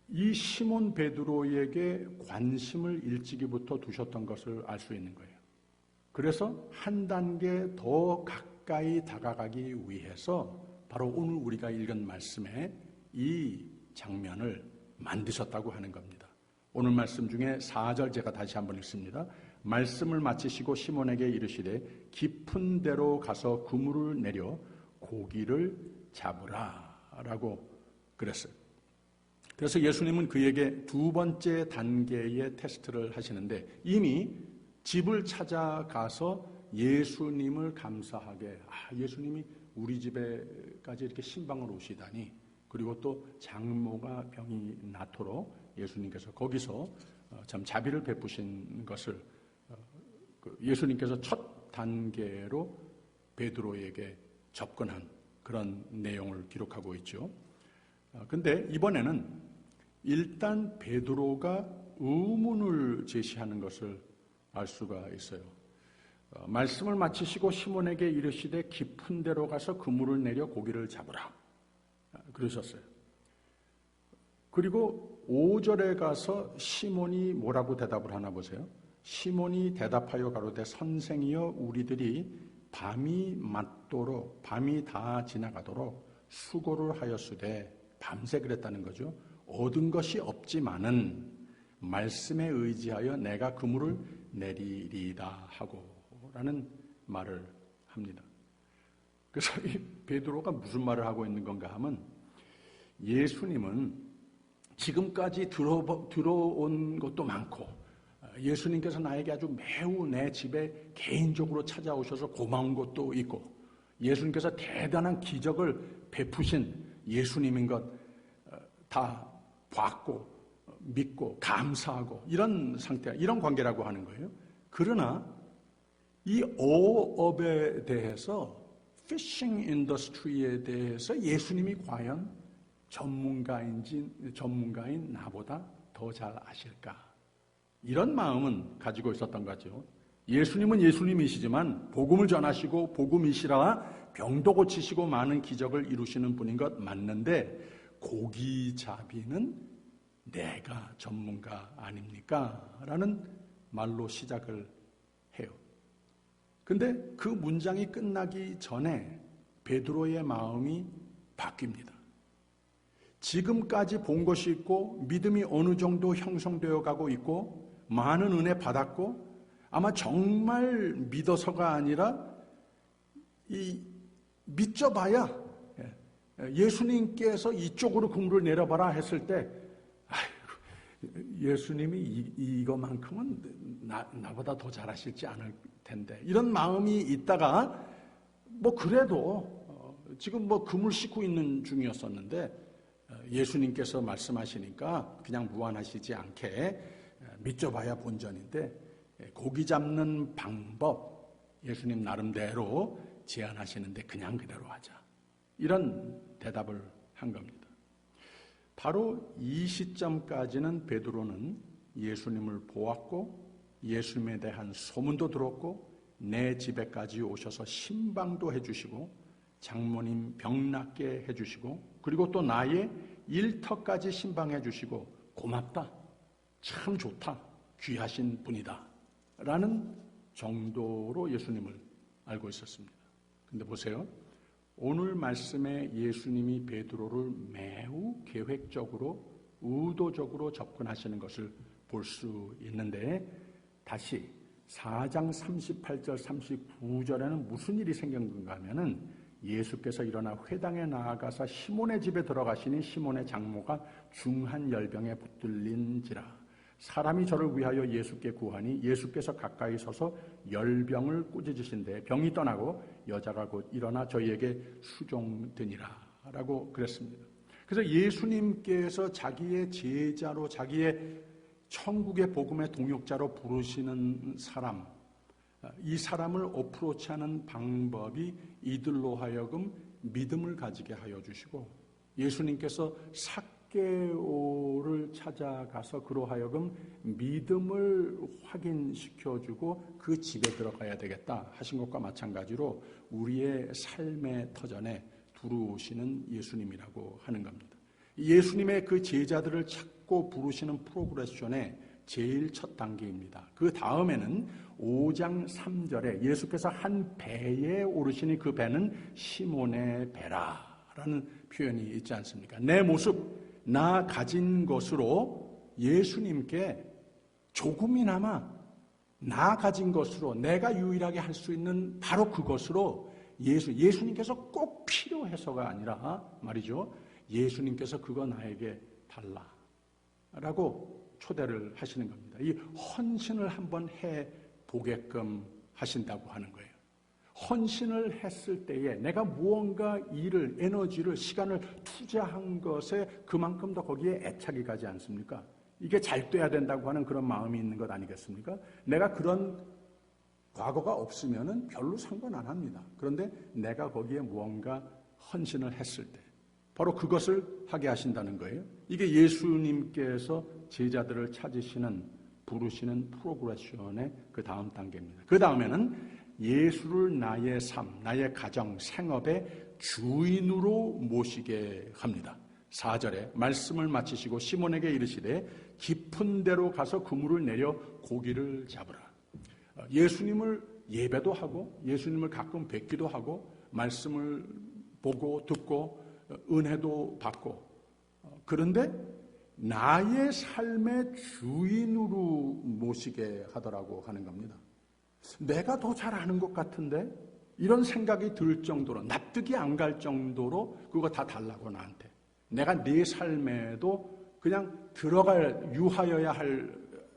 이 시몬 베드로에게 관심을 일찍이부터 두셨던 것을 알 수 있는 거예요. 그래서 한 단계 더 가까이 다가가기 위해서 바로 오늘 우리가 읽은 말씀에 이 장면을 만드셨다고 하는 겁니다. 오늘 말씀 중에 4절 제가 다시 한번 읽습니다. 말씀을 마치시고 시몬에게 이르시되 깊은 데로 가서 그물을 내려 고기를 잡으라 라고 그랬어요. 그래서 예수님은 그에게 두 번째 단계의 테스트를 하시는데 이미 집을 찾아가서 예수님을 감사하게 예수님이 우리 집에까지 이렇게 신방을 오시다니 그리고 또 장모가 병이 낫도록 예수님께서 거기서 참 자비를 베푸신 것을 예수님께서 첫 단계로 베드로에게 접근한 그런 내용을 기록하고 있죠. 근데 이번에는 일단 베드로가 의문을 제시하는 것을 알 수가 있어요. 말씀을 마치시고 시몬에게 이르시되 깊은 데로 가서 그물을 내려 고기를 잡으라 그러셨어요. 그리고 5절에 가서 시몬이 뭐라고 대답을 하나 보세요. 시몬이 대답하여 가로되 선생이여 우리들이 밤이 다 지나가도록 수고를 하였으되 밤새 그랬다는 거죠. 얻은 것이 없지만은 말씀에 의지하여 내가 그물을 내리리다 하고 라는 말을 합니다. 그래서 이 베드로가 무슨 말을 하고 있는 건가 하면 예수님은 지금까지 들어온 것도 많고 예수님께서 나에게 아주 매우 내 집에 개인적으로 찾아오셔서 고마운 것도 있고 예수님께서 대단한 기적을 베푸신 예수님인 것 다 봤고 믿고 감사하고 이런 상태, 이런 관계라고 하는 거예요. 그러나 이 어업에 대해서 피싱 인더스트리에 대해서 예수님이 과연 전문가인 나보다 더 잘 아실까? 이런 마음은 가지고 있었던 거죠. 예수님은 예수님이시지만 복음을 전하시고 복음이시라 병도 고치시고 많은 기적을 이루시는 분인 것 맞는데 고기잡이는 내가 전문가 아닙니까? 라는 말로 시작을 해요. 근데 그 문장이 끝나기 전에 베드로의 마음이 바뀝니다. 지금까지 본 것이 있고 믿음이 어느 정도 형성되어 가고 있고 많은 은혜 받았고 아마 정말 믿어서가 아니라 믿져봐야 예수님께서 이쪽으로 그물을 내려봐라 했을 때 예수님이 이거만큼은 나보다 더 잘하실지 않을 텐데 이런 마음이 있다가 뭐 그래도 지금 뭐 그물 씻고 있는 중이었었는데 예수님께서 말씀하시니까 그냥 무안하시지 않게 믿져봐야 본전인데 고기 잡는 방법 예수님 나름대로 제안하시는데 그냥 그대로 하자. 이런 대답을 한 겁니다. 바로 이 시점까지는 베드로는 예수님을 보았고 예수님에 대한 소문도 들었고 내 집에까지 오셔서 신방도 해주시고 장모님 병 낫게 해주시고 그리고 또 나의 일터까지 신방해 주시고 고맙다. 참 좋다. 귀하신 분이다. 라는 정도로 예수님을 알고 있었습니다. 근데 보세요. 오늘 말씀에 예수님이 베드로를 매우 계획적으로 의도적으로 접근하시는 것을 볼 수 있는데 다시 4장 38절 39절에는 무슨 일이 생겼는가 하면은 예수께서 일어나 회당에 나아가서 시몬의 집에 들어가시니 시몬의 장모가 중한 열병에 붙들린지라. 사람이 저를 위하여 예수께 구하니 예수께서 가까이 서서 열병을 꾸짖으신데 병이 떠나고 여자가 곧 일어나 저희에게 수종되니라 라고 그랬습니다. 그래서 예수님께서 자기의 제자로 자기의 천국의 복음의 동역자로 부르시는 사람, 이 사람을 어프로치하는 방법이 이들로 하여금 믿음을 가지게 하여 주시고 예수님께서 삭개오를 찾아가서 그로 하여금 믿음을 확인시켜주고 그 집에 들어가야 되겠다 하신 것과 마찬가지로 우리의 삶의 터전에 들어오시는 예수님이라고 하는 겁니다. 예수님의 그 제자들을 찾고 부르시는 프로그레션의 제일 첫 단계입니다. 그 다음에는 5장 3절에 예수께서 한 배에 오르시니 그 배는 시몬의 배라라는 표현이 있지 않습니까? 내 모습, 나 가진 것으로 예수님께 조금이나마 나 가진 것으로 내가 유일하게 할 수 있는 바로 그것으로 예수님께서 꼭 필요해서가 아니라 말이죠. 예수님께서 그거 나에게 달라라고 초대를 하시는 겁니다. 이 헌신을 한번 해보게끔 하신다고 하는 거예요. 헌신을 했을 때에 내가 무언가 일을, 에너지를, 시간을 투자한 것에 그만큼 더 거기에 애착이 가지 않습니까? 이게 잘 돼야 된다고 하는 그런 마음이 있는 것 아니겠습니까? 내가 그런 과거가 없으면은 별로 상관 안 합니다. 그런데 내가 거기에 무언가 헌신을 했을 때 바로 그것을 하게 하신다는 거예요. 이게 예수님께서 제자들을 찾으시는, 부르시는 프로그레션의 그 다음 단계입니다. 그 다음에는 예수를 나의 삶, 나의 가정, 생업의 주인으로 모시게 합니다. 4절에 말씀을 마치시고 시몬에게 이르시되 깊은 데로 가서 그물을 내려 고기를 잡으라. 예수님을 예배도 하고 예수님을 가끔 뵙기도 하고 말씀을 보고 듣고 은혜도 받고 그런데 나의 삶의 주인으로 모시게 하더라고 하는 겁니다. 내가 더 잘 아는 것 같은데 이런 생각이 들 정도로 납득이 안 갈 정도로 그거 다 달라고 나한테 내가 내 삶에도 그냥 들어갈 유하여야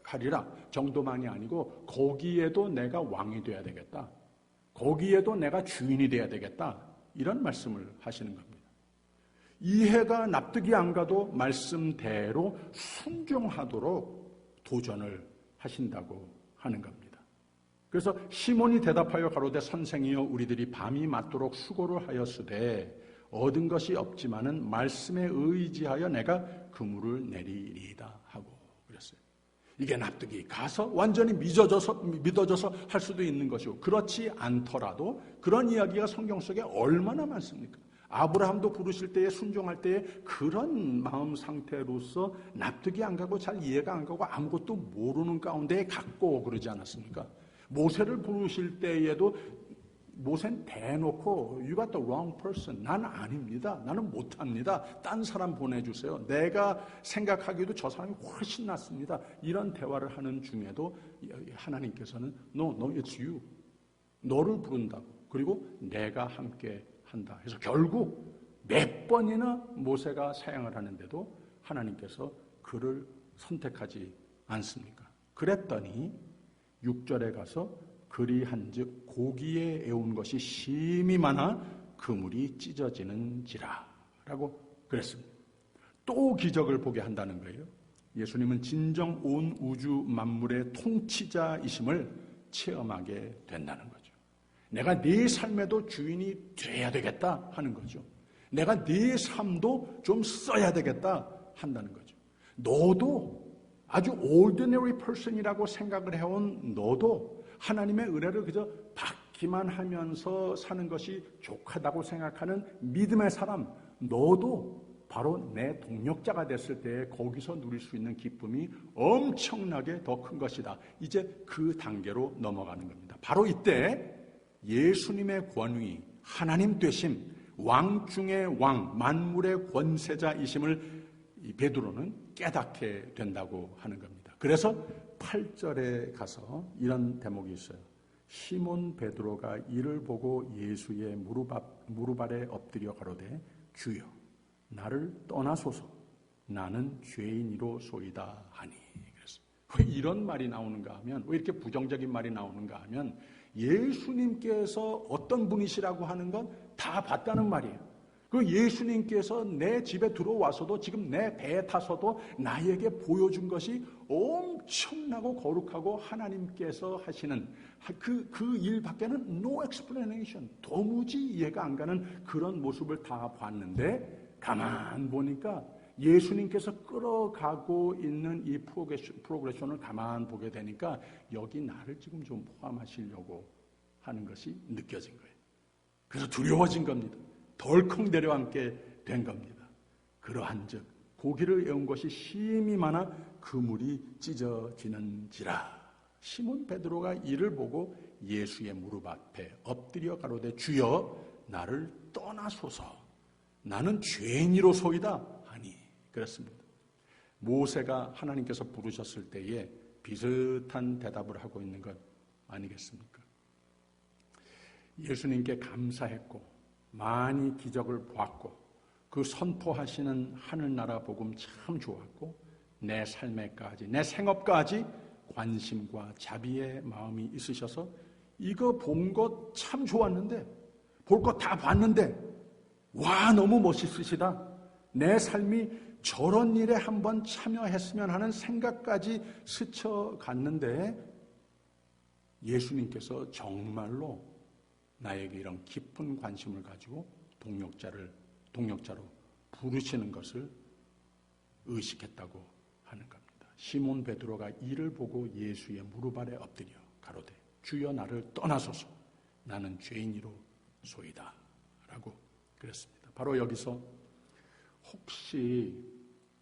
하리라 정도만이 아니고 거기에도 내가 왕이 돼야 되겠다. 거기에도 내가 주인이 돼야 되겠다. 이런 말씀을 하시는 겁니다. 이해가 납득이 안 가도 말씀대로 순종하도록 도전을 하신다고 하는 겁니다. 그래서 시몬이 대답하여 가로되 선생이여 우리들이 밤이 맞도록 수고를 하였으되 얻은 것이 없지만은 말씀에 의지하여 내가 그물을 내리리이다 하고 그랬어요. 이게 납득이 가서 완전히 믿어져서 할 수도 있는 것이고, 그렇지 않더라도 그런 이야기가 성경 속에 얼마나 많습니까? 아브라함도 부르실 때에 순종할 때에 그런 마음 상태로서 납득이 안 가고 잘 이해가 안 가고 아무것도 모르는 가운데에 갔고 그러지 않았습니까? 모세를 부르실 때에도 모세는 대놓고 You got the wrong person. 나는 아닙니다. 나는 못합니다. 딴 사람 보내주세요. 내가 생각하기에도 저 사람이 훨씬 낫습니다. 이런 대화를 하는 중에도 하나님께서는 No, it's you. 너를 부른다고. 그리고 내가 함께 한다. 그래서 결국 몇 번이나 모세가 사양을 하는데도 하나님께서 그를 선택하지 않습니까? 그랬더니 6절에 가서 그리한즉 고기에 애운 것이 심히 많아 그물이 찢어지는지라 라고 그랬습니다. 또 기적을 보게 한다는 거예요. 예수님은 진정 온 우주 만물의 통치자이심을 체험하게 된다는 거죠. 내가 네 삶에도 주인이 돼야 되겠다 하는 거죠. 내가 네 삶도 좀 써야 되겠다 한다는 거죠. 너도 아주 ordinary person이라고 생각을 해온 너도 하나님의 은혜를 그저 받기만 하면서 사는 것이 족하다고 생각하는 믿음의 사람, 너도 바로 내 동력자가 됐을 때 거기서 누릴 수 있는 기쁨이 엄청나게 더 큰 것이다. 이제 그 단계로 넘어가는 겁니다. 바로 이때 예수님의 권위, 하나님 되심, 왕 중의 왕, 만물의 권세자이심을 베드로는 깨닫게 된다고 하는 겁니다. 그래서 8절에 가서 이런 대목이 있어요. 시몬 베드로가 이를 보고 예수의 무릎 아래 엎드려 가로되 주여 나를 떠나소서 나는 죄인이로소이다 하니. 그래서 왜 이런 말이 나오는가 하면, 왜 이렇게 부정적인 말이 나오는가 하면, 예수님께서 어떤 분이시라고 하는 건 다 봤다는 말이에요. 그 예수님께서 내 집에 들어와서도 지금 내 배에 타서도 나에게 보여준 것이 엄청나고 거룩하고 하나님께서 하시는 그 일밖에는 no explanation, 도무지 이해가 안 가는 그런 모습을 다 봤는데, 가만 보니까 예수님께서 끌어가고 있는 이 프로그레션을 가만 보게 되니까 여기 나를 지금 좀 포함하시려고 하는 것이 느껴진 거예요. 그래서 두려워진 겁니다. 덜컥 내려앉게 된 겁니다. 그러한즉 고기를 애운 것이 심히 많아 그물이 찢어지는지라. 시몬 베드로가 이를 보고 예수의 무릎 앞에 엎드려 가로되 주여 나를 떠나소서 나는 죄인이로소이다 하니. 그렇습니다. 모세가 하나님께서 부르셨을 때에 비슷한 대답을 하고 있는 것 아니겠습니까? 예수님께 감사했고 많이 기적을 보았고 그 선포하시는 하늘나라 복음 참 좋았고 내 삶에까지 내 생업까지 관심과 자비의 마음이 있으셔서 이거 본 것 참 좋았는데 볼 것 다 봤는데 와 너무 멋있으시다. 내 삶이 저런 일에 한번 참여했으면 하는 생각까지 스쳐갔는데 예수님께서 정말로 나에게 이런 깊은 관심을 가지고 동력자로 부르시는 것을 의식했다고 하는 겁니다. 시몬 베드로가 이를 보고 예수의 무릎 아래 엎드려 가로되 주여 나를 떠나소서 나는 죄인이로소이다 라고 그랬습니다. 바로 여기서 혹시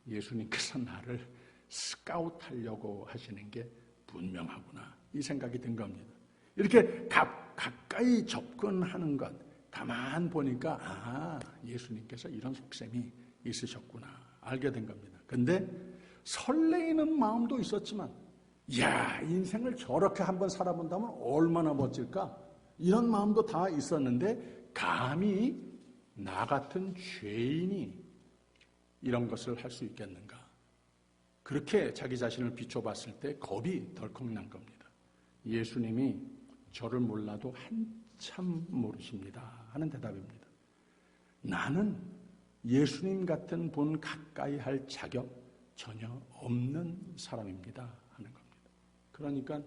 예수님께서 나를 스카우트하려고 하시는 게 분명하구나 이 생각이 든 겁니다. 이렇게 가까이 접근하는 것 가만 보니까 예수님께서 이런 속셈이 있으셨구나 알게 된 겁니다. 근데 설레이는 마음도 있었지만 인생을 저렇게 한번 살아본다면 얼마나 멋질까 이런 마음도 다 있었는데 감히 나 같은 죄인이 이런 것을 할 수 있겠는가 그렇게 자기 자신을 비춰봤을 때 겁이 덜컥 난 겁니다. 예수님이 저를 몰라도 한참 모르십니다 하는 대답입니다. 나는 예수님 같은 분 가까이 할 자격 전혀 없는 사람입니다 하는 겁니다. 그러니까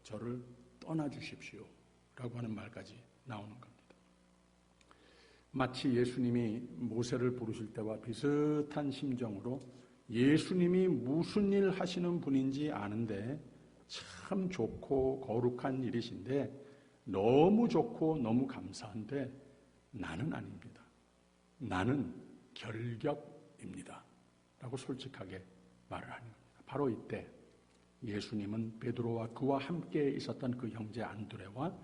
저를 떠나주십시오 라고 하는 말까지 나오는 겁니다. 마치 예수님이 모세를 부르실 때와 비슷한 심정으로 예수님이 무슨 일 하시는 분인지 아는데 참 좋고 거룩한 일이신데 너무 좋고 너무 감사한데 나는 아닙니다. 나는 결격입니다. 라고 솔직하게 말을 하는 겁니다. 바로 이때 예수님은 베드로와 그와 함께 있었던 그 형제 안드레와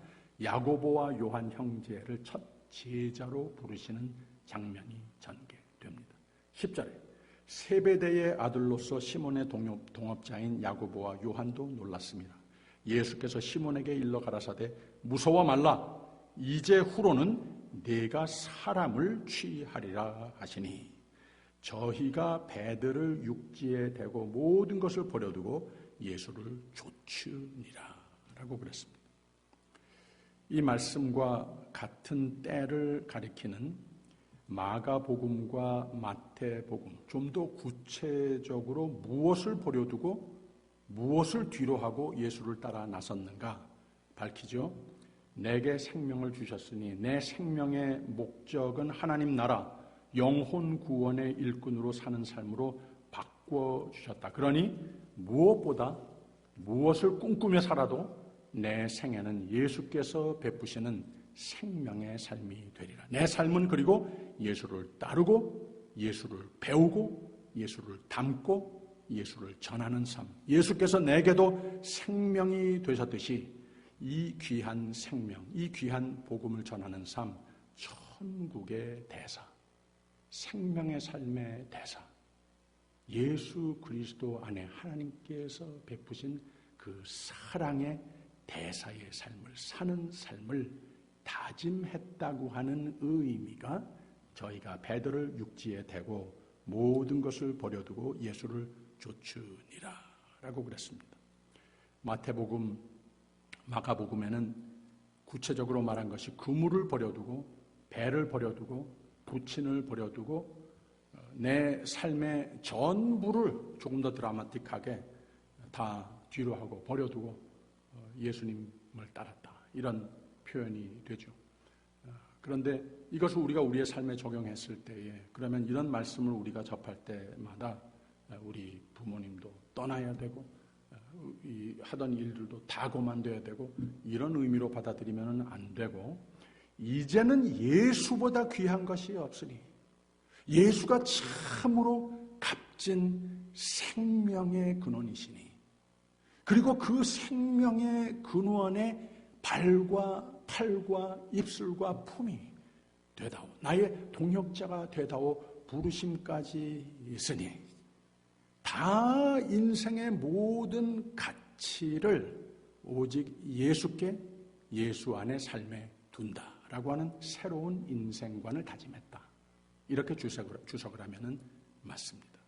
야고보와 요한 형제를 첫 제자로 부르시는 장면이 전개됩니다. 10절에 세베대의 아들로서 시몬의 동업자인 야고보와 요한도 놀랐습니다. 예수께서 시몬에게 일러 가라사대 무서워 말라. 이제 후로는 네가 사람을 취하리라 하시니 저희가 배들을 육지에 대고 모든 것을 버려두고 예수를 좇으니라 라고 그랬습니다. 이 말씀과 같은 때를 가리키는 마가복음과 마태복음, 좀 더 구체적으로 무엇을 버려두고 무엇을 뒤로 하고 예수를 따라 나섰는가 밝히죠. 내게 생명을 주셨으니 내 생명의 목적은 하나님 나라 영혼 구원의 일꾼으로 사는 삶으로 바꿔주셨다. 그러니 무엇보다 무엇을 꿈꾸며 살아도 내 생애는 예수께서 베푸시는 생명의 삶이 되리라. 내 삶은 그리고 예수를 따르고 예수를 배우고 예수를 담고 예수를 전하는 삶. 예수께서 내게도 생명이 되셨듯이 이 귀한 생명, 이 귀한 복음을 전하는 삶, 천국의 대사, 생명의 삶의 대사, 예수 그리스도 안에 하나님께서 베푸신 그 사랑의 대사의 삶을 사는 삶을 다짐했다고 하는 의미가 저희가 배들을 육지에 대고 모든 것을 버려두고 예수를 좇으니라 라고 그랬습니다. 마태복음, 마가복음에는 구체적으로 말한 것이 그물을 버려두고 배를 버려두고 부친을 버려두고 내 삶의 전부를 조금 더 드라마틱하게 다 뒤로 하고 버려두고 예수님을 따랐다. 이런 표현이 되죠. 그런데 이것을 우리가 우리의 삶에 적용했을 때에 그러면 이런 말씀을 우리가 접할 때마다 우리 부모님도 떠나야 되고 하던 일들도 다 그만둬야 되고 이런 의미로 받아들이면 안 되고 이제는 예수보다 귀한 것이 없으니 예수가 참으로 값진 생명의 근원이시니 그리고 그 생명의 근원에 발과 팔과 입술과 품이 되다오 나의 동역자가 되다오 부르심까지 있으니 다 인생의 모든 가치를 오직 예수께 예수 안의 삶에 둔다라고 하는 새로운 인생관을 다짐했다. 이렇게 주석을 하면은 맞습니다.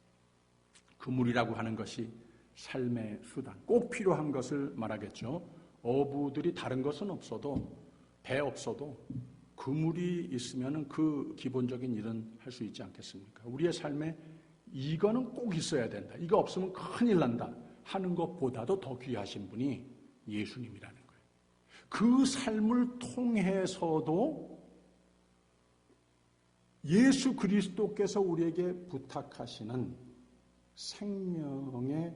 그물이라고 하는 것이 삶의 수단, 꼭 필요한 것을 말하겠죠. 어부들이 다른 것은 없어도 배 없어도 그물이 있으면은 그 기본적인 일은 할 수 있지 않겠습니까? 우리의 삶에 이거는 꼭 있어야 된다. 이거 없으면 큰일 난다 하는 것보다도 더 귀하신 분이 예수님이라는 거예요. 그 삶을 통해서도 예수 그리스도께서 우리에게 부탁하시는 생명의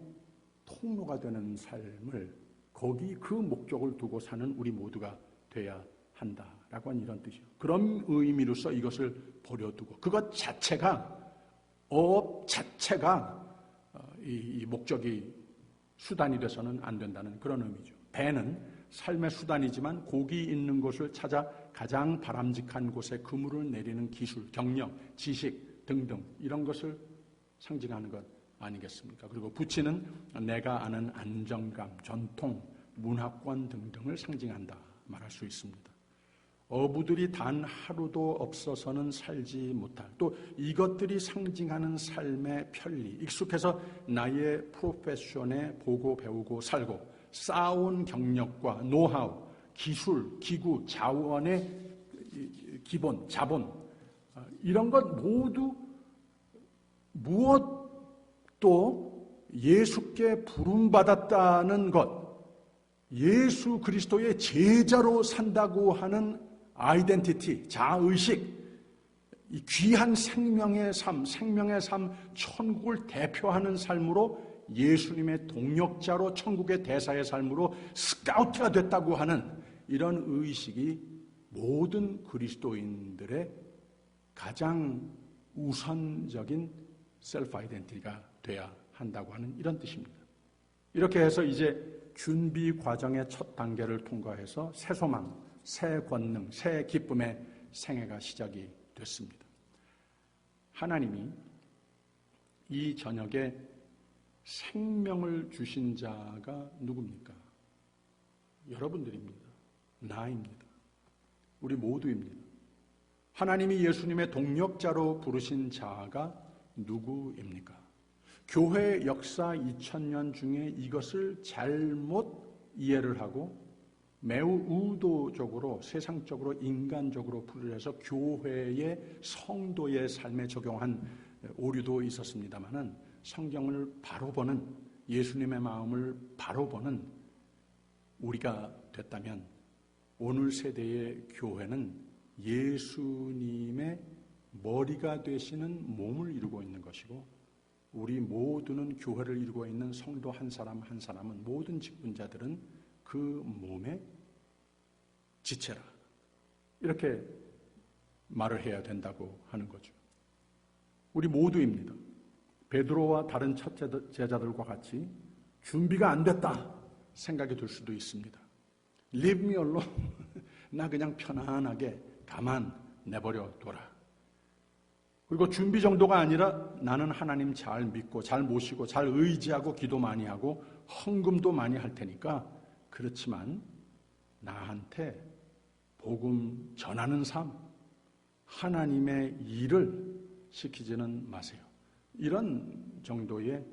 통로가 되는 삶을 거기 그 목적을 두고 사는 우리 모두가 돼야 한다라고 하는 이런 뜻이에요. 그런 의미로서 이것을 버려두고 그것 자체가 업 자체가 이 목적이 수단이 돼서는 안 된다는 그런 의미죠. 배는 삶의 수단이지만 고기 있는 곳을 찾아 가장 바람직한 곳에 그물을 내리는 기술, 경력, 지식 등등 이런 것을 상징하는 것 아니겠습니까? 그리고 부치는 내가 아는 안정감, 전통, 문화권 등등을 상징한다 말할 수 있습니다. 어부들이 단 하루도 없어서는 살지 못할 또 이것들이 상징하는 삶의 편리, 익숙해서 나의 프로페션에 보고 배우고 살고 쌓아온 경력과 노하우, 기술, 기구, 자원의 기본, 자본 이런 것 모두 무엇도 예수께 부름받았다는 것, 예수 그리스도의 제자로 산다고 하는 아이덴티티, 자의식 이 귀한 생명의 삶, 천국을 대표하는 삶으로 예수님의 동역자로 천국의 대사의 삶으로 스카우트가 됐다고 하는 이런 의식이 모든 그리스도인들의 가장 우선적인 셀프 아이덴티티가 돼야 한다고 하는 이런 뜻입니다. 이렇게 해서 이제 준비 과정의 첫 단계를 통과해서 새 소망, 새 권능, 새 기쁨의 생애가 시작이 됐습니다. 하나님이 이 저녁에 생명을 주신 자가 누굽니까? 여러분들입니다. 나입니다. 우리 모두입니다. 하나님이 예수님의 동역자로 부르신 자가 누구입니까? 교회 역사 2000년 중에 이것을 잘못 이해를 하고 매우 의도적으로 세상적으로 인간적으로 풀이해서 교회의 성도의 삶에 적용한 오류도 있었습니다마는 성경을 바로 보는 예수님의 마음을 바로 보는 우리가 됐다면 오늘 세대의 교회는 예수님의 머리가 되시는 몸을 이루고 있는 것이고 우리 모두는 교회를 이루고 있는 성도 한 사람 한 사람은 모든 직분자들은 그 몸의 지체라. 이렇게 말을 해야 된다고 하는 거죠. 우리 모두입니다. 베드로와 다른 첫 제자들과 같이 준비가 안 됐다 생각이 들 수도 있습니다. Leave me alone. 나 그냥 편안하게 가만 내버려 둬라. 그리고 준비 정도가 아니라 나는 하나님 잘 믿고 잘 모시고 잘 의지하고 기도 많이 하고 헌금도 많이 할 테니까 그렇지만 나한테 복음 전하는 삶, 하나님의 일을 시키지는 마세요. 이런 정도의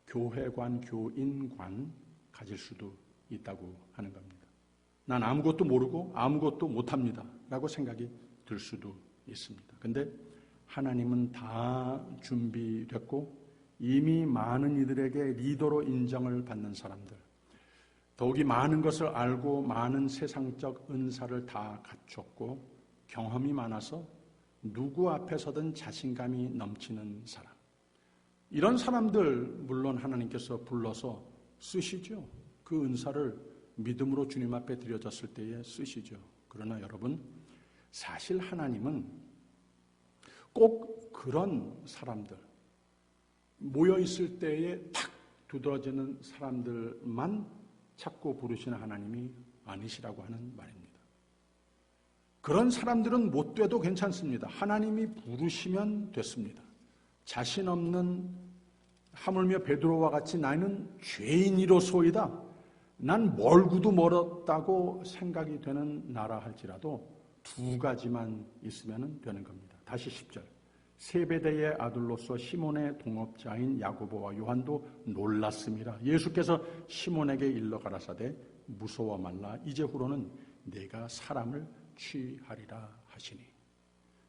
교회관, 교인관 가질 수도 있다고 하는 겁니다. 난 아무것도 모르고 아무것도 못합니다 라고 생각이 들 수도 있습니다. 근데 하나님은 다 준비됐고 이미 많은 이들에게 리더로 인정을 받는 사람들, 더욱이 많은 것을 알고 많은 세상적 은사를 다 갖췄고 경험이 많아서 누구 앞에서든 자신감이 넘치는 사람, 이런 사람들 물론 하나님께서 불러서 쓰시죠. 그 은사를 믿음으로 주님 앞에 드려졌을 때에 쓰시죠. 그러나 여러분, 사실 하나님은 꼭 그런 사람들, 모여있을 때에 탁 두드러지는 사람들만 찾고 부르시는 하나님이 아니시라고 하는 말입니다. 그런 사람들은 못 돼도 괜찮습니다. 하나님이 부르시면 됐습니다. 자신 없는, 하물며 베드로와 같이 나는 죄인이로소이다, 난 멀고도 멀었다고 생각이 되는 나라 할지라도 두 가지만 있으면 되는 겁니다. 다시 10절. 세베대의 아들로서 시몬의 동업자인 야고보와 요한도 놀랐습니다. 예수께서 시몬에게 일러 가라사대 무서워 말라, 이제후로는 내가 사람을 취하리라 하시니.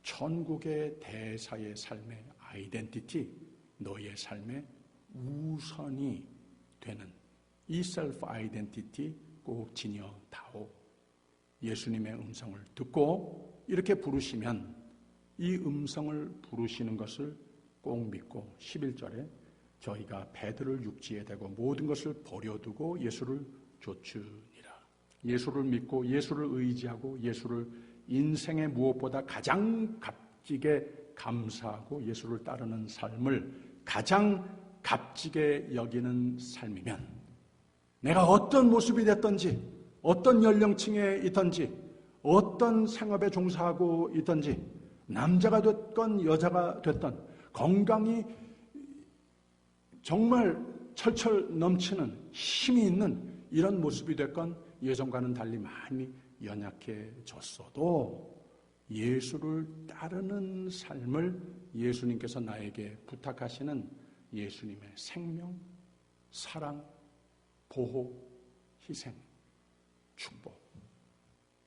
천국의 대사의 삶의 아이덴티티, 너의 삶의 우선이 되는 이 셀프 아이덴티티 꼭 지녀다오. 예수님의 음성을 듣고 이렇게 부르시면 이 음성을 부르시는 것을 꼭 믿고 11절에 저희가 배들을 육지에 대고 모든 것을 버려두고 예수를 좇으니라. 예수를 믿고 예수를 의지하고 예수를 인생의 무엇보다 가장 값지게 감사하고 예수를 따르는 삶을 가장 값지게 여기는 삶이면 내가 어떤 모습이 됐든지 어떤 연령층에 있든지 어떤 생업에 종사하고 있든지 남자가 됐건 여자가 됐던 건강이 정말 철철 넘치는 힘이 있는 이런 모습이 됐건 예전과는 달리 많이 연약해졌어도 예수를 따르는 삶을 예수님께서 나에게 부탁하시는 예수님의 생명, 사랑, 보호, 희생, 축복,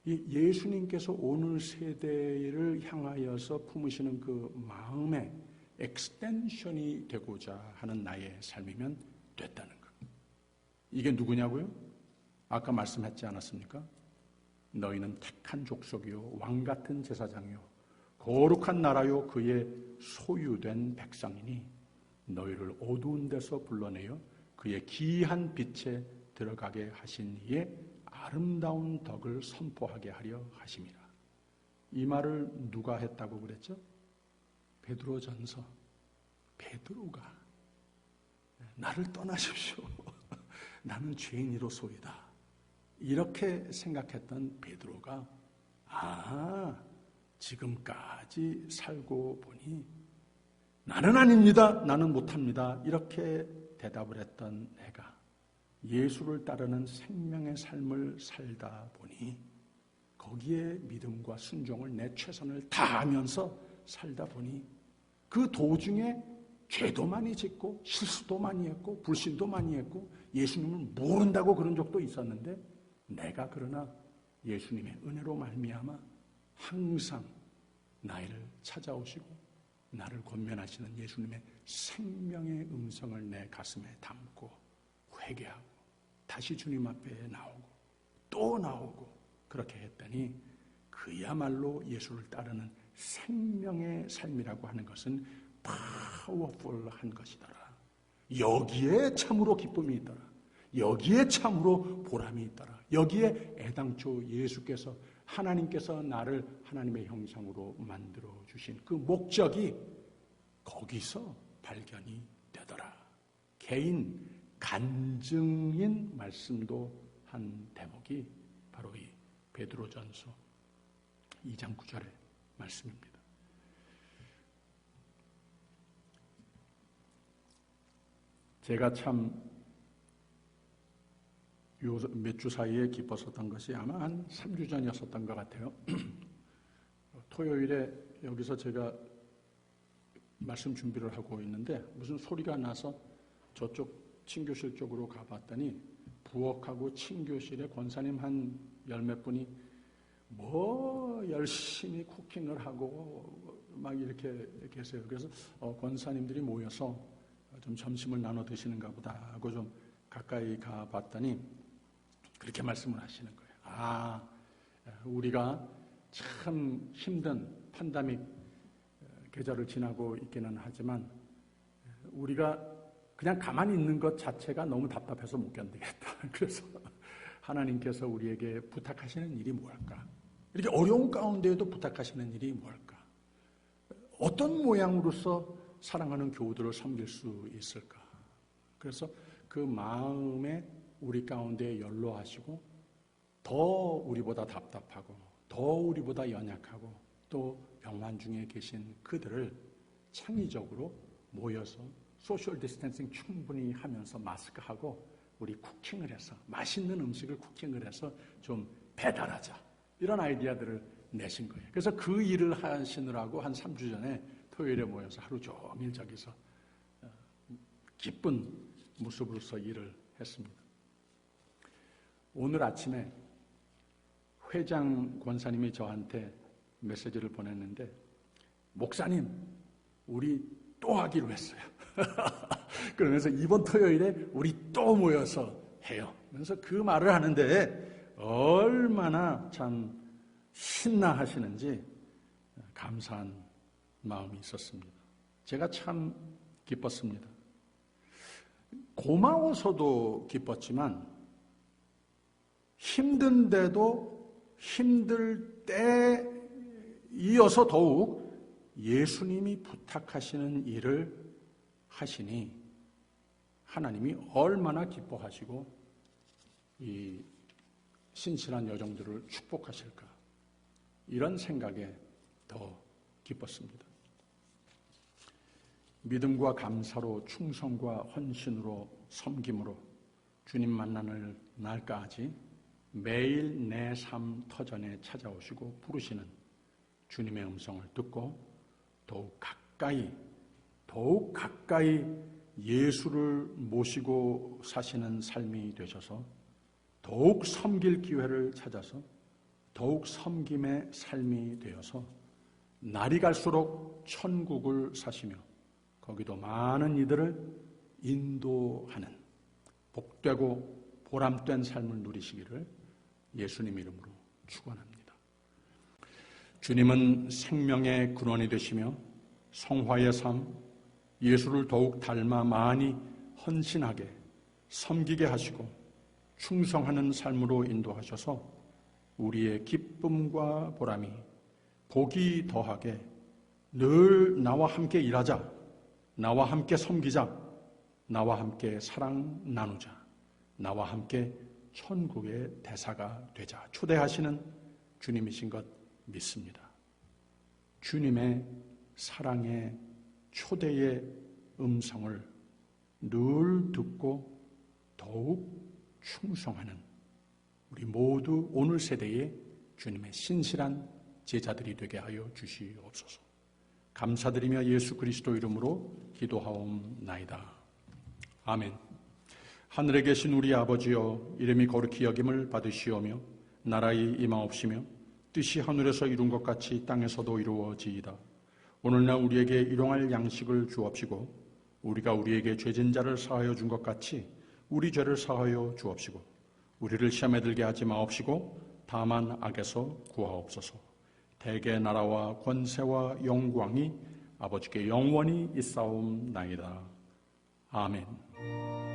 이 예수님께서 오늘 세대를 향하여서 품으시는 그 마음의 엑스텐션이 되고자 하는 나의 삶이면 됐다는 것. 이게 누구냐고요? 아까 말씀했지 않았습니까? 너희는 택한 족속이요 왕같은 제사장이요 거룩한 나라요 그의 소유된 백성이니 너희를 어두운 데서 불러내어 그의 기이한 빛에 들어가게 하신 이의 아름다운 덕을 선포하게 하려 하심이라. 이 말을 누가 했다고 그랬죠? 베드로전서. 베드로가 나를 떠나십시오. 나는 죄인이로소이다. 이렇게 생각했던 베드로가 지금까지 살고 보니 나는 아닙니다. 나는 못합니다. 이렇게 대답을 했던 내가 예수를 따르는 생명의 삶을 살다 보니 거기에 믿음과 순종을 내 최선을 다하면서 살다 보니 그 도중에 죄도 많이 짓고 실수도 많이 했고 불신도 많이 했고 예수님을 모른다고 그런 적도 있었는데 내가 그러나 예수님의 은혜로 말미암아 항상 나를 찾아오시고 나를 권면하시는 예수님의 생명의 음성을 내 가슴에 담고 회개하고 다시 주님 앞에 나오고 또 나오고 그렇게 했더니 그야말로 예수를 따르는 생명의 삶이라고 하는 것은 파워풀한 것이더라. 여기에 참으로 기쁨이 있더라. 여기에 참으로 보람이 있더라. 여기에 애당초 예수께서 하나님께서 나를 하나님의 형상으로 만들어 주신 그 목적이 거기서 발견이 되더라. 개인 간증인 말씀도 한 대목이 바로 이 베드로전서 2장 9절의 말씀입니다. 제가 참 몇 주 사이에 기뻤었던 것이 아마 한 3주 전이었었던 것 같아요. 토요일에 여기서 제가 말씀 준비를 하고 있는데 무슨 소리가 나서 저쪽 친교실 쪽으로 가봤더니 부엌하고 친교실에 권사님 한 10몇 분이 열심히 쿠킹을 하고 막 이렇게 계세요. 그래서 권사님들이 모여서 좀 점심을 나눠 드시는가 보다 하고 좀 가까이 가봤더니 그렇게 말씀을 하시는 거예요. 우리가 참 힘든 팬데믹 계절을 지나고 있기는 하지만 우리가 그냥 가만히 있는 것 자체가 너무 답답해서 못 견디겠다. 그래서 하나님께서 우리에게 부탁하시는 일이 뭘까? 이렇게 어려운 가운데에도 부탁하시는 일이 뭘까? 어떤 모양으로서 사랑하는 교우들을 섬길 수 있을까? 그래서 그 마음에 우리 가운데 연로하시고 더 우리보다 답답하고 더 우리보다 연약하고 또 병환 중에 계신 그들을 창의적으로 모여서 소셜 디스턴싱 충분히 하면서 마스크하고 우리 쿠킹을 해서 맛있는 음식을 쿠킹을 해서 좀 배달하자 이런 아이디어들을 내신 거예요. 그래서 그 일을 하시느라고 한 3주 전에 토요일에 모여서 하루 종일 저기서 기쁜 모습으로서 일을 했습니다. 오늘 아침에 회장 권사님이 저한테 메시지를 보냈는데 목사님 우리 또 하기로 했어요. 그러면서 이번 토요일에 우리 또 모여서 해요. 그래서 그 말을 하는데 얼마나 참 신나 하시는지 감사한 마음이 있었습니다. 제가 참 기뻤습니다. 고마워서도 기뻤지만 힘든데도 힘들 때 이어서 더욱 예수님이 부탁하시는 일을 하시니 하나님이 얼마나 기뻐하시고 이 신실한 여정들을 축복하실까 이런 생각에 더 기뻤습니다. 믿음과 감사로 충성과 헌신으로 섬김으로 주님 만나는 날까지 매일 내 삶 터전에 찾아오시고 부르시는 주님의 음성을 듣고 더욱 가까이 예수를 모시고 사시는 삶이 되셔서 더욱 섬길 기회를 찾아서 더욱 섬김의 삶이 되어서 날이 갈수록 천국을 사시며 거기도 많은 이들을 인도하는 복되고 보람된 삶을 누리시기를 예수님 이름으로 축원합니다. 주님은 생명의 근원이 되시며 성화의 삶, 예수를 더욱 닮아 많이 헌신하게 섬기게 하시고 충성하는 삶으로 인도하셔서 우리의 기쁨과 보람이 복이 더하게 늘 나와 함께 일하자, 나와 함께 섬기자, 나와 함께 사랑 나누자, 나와 함께 천국의 대사가 되자 초대하시는 주님이신 것 믿습니다. 주님의 사랑의 초대의 음성을 늘 듣고 더욱 충성하는 우리 모두 오늘 세대의 주님의 신실한 제자들이 되게 하여 주시옵소서. 감사드리며 예수 그리스도 이름으로 기도하옵나이다. 아멘. 하늘에 계신 우리 아버지여, 이름이 거룩히 여김을 받으시오며 나라의 임하옵시며 뜻이 하늘에서 이룬 것 같이 땅에서도 이루어지이다. 오늘날 우리에게 일용할 양식을 주옵시고 우리가 우리에게 죄진 자를 사하여 준 것 같이 우리 죄를 사하여 주옵시고 우리를 시험에 들게 하지 마옵시고 다만 악에서 구하옵소서. 대개 나라와 권세와 영광이 아버지께 영원히 있사옵나이다. 아멘.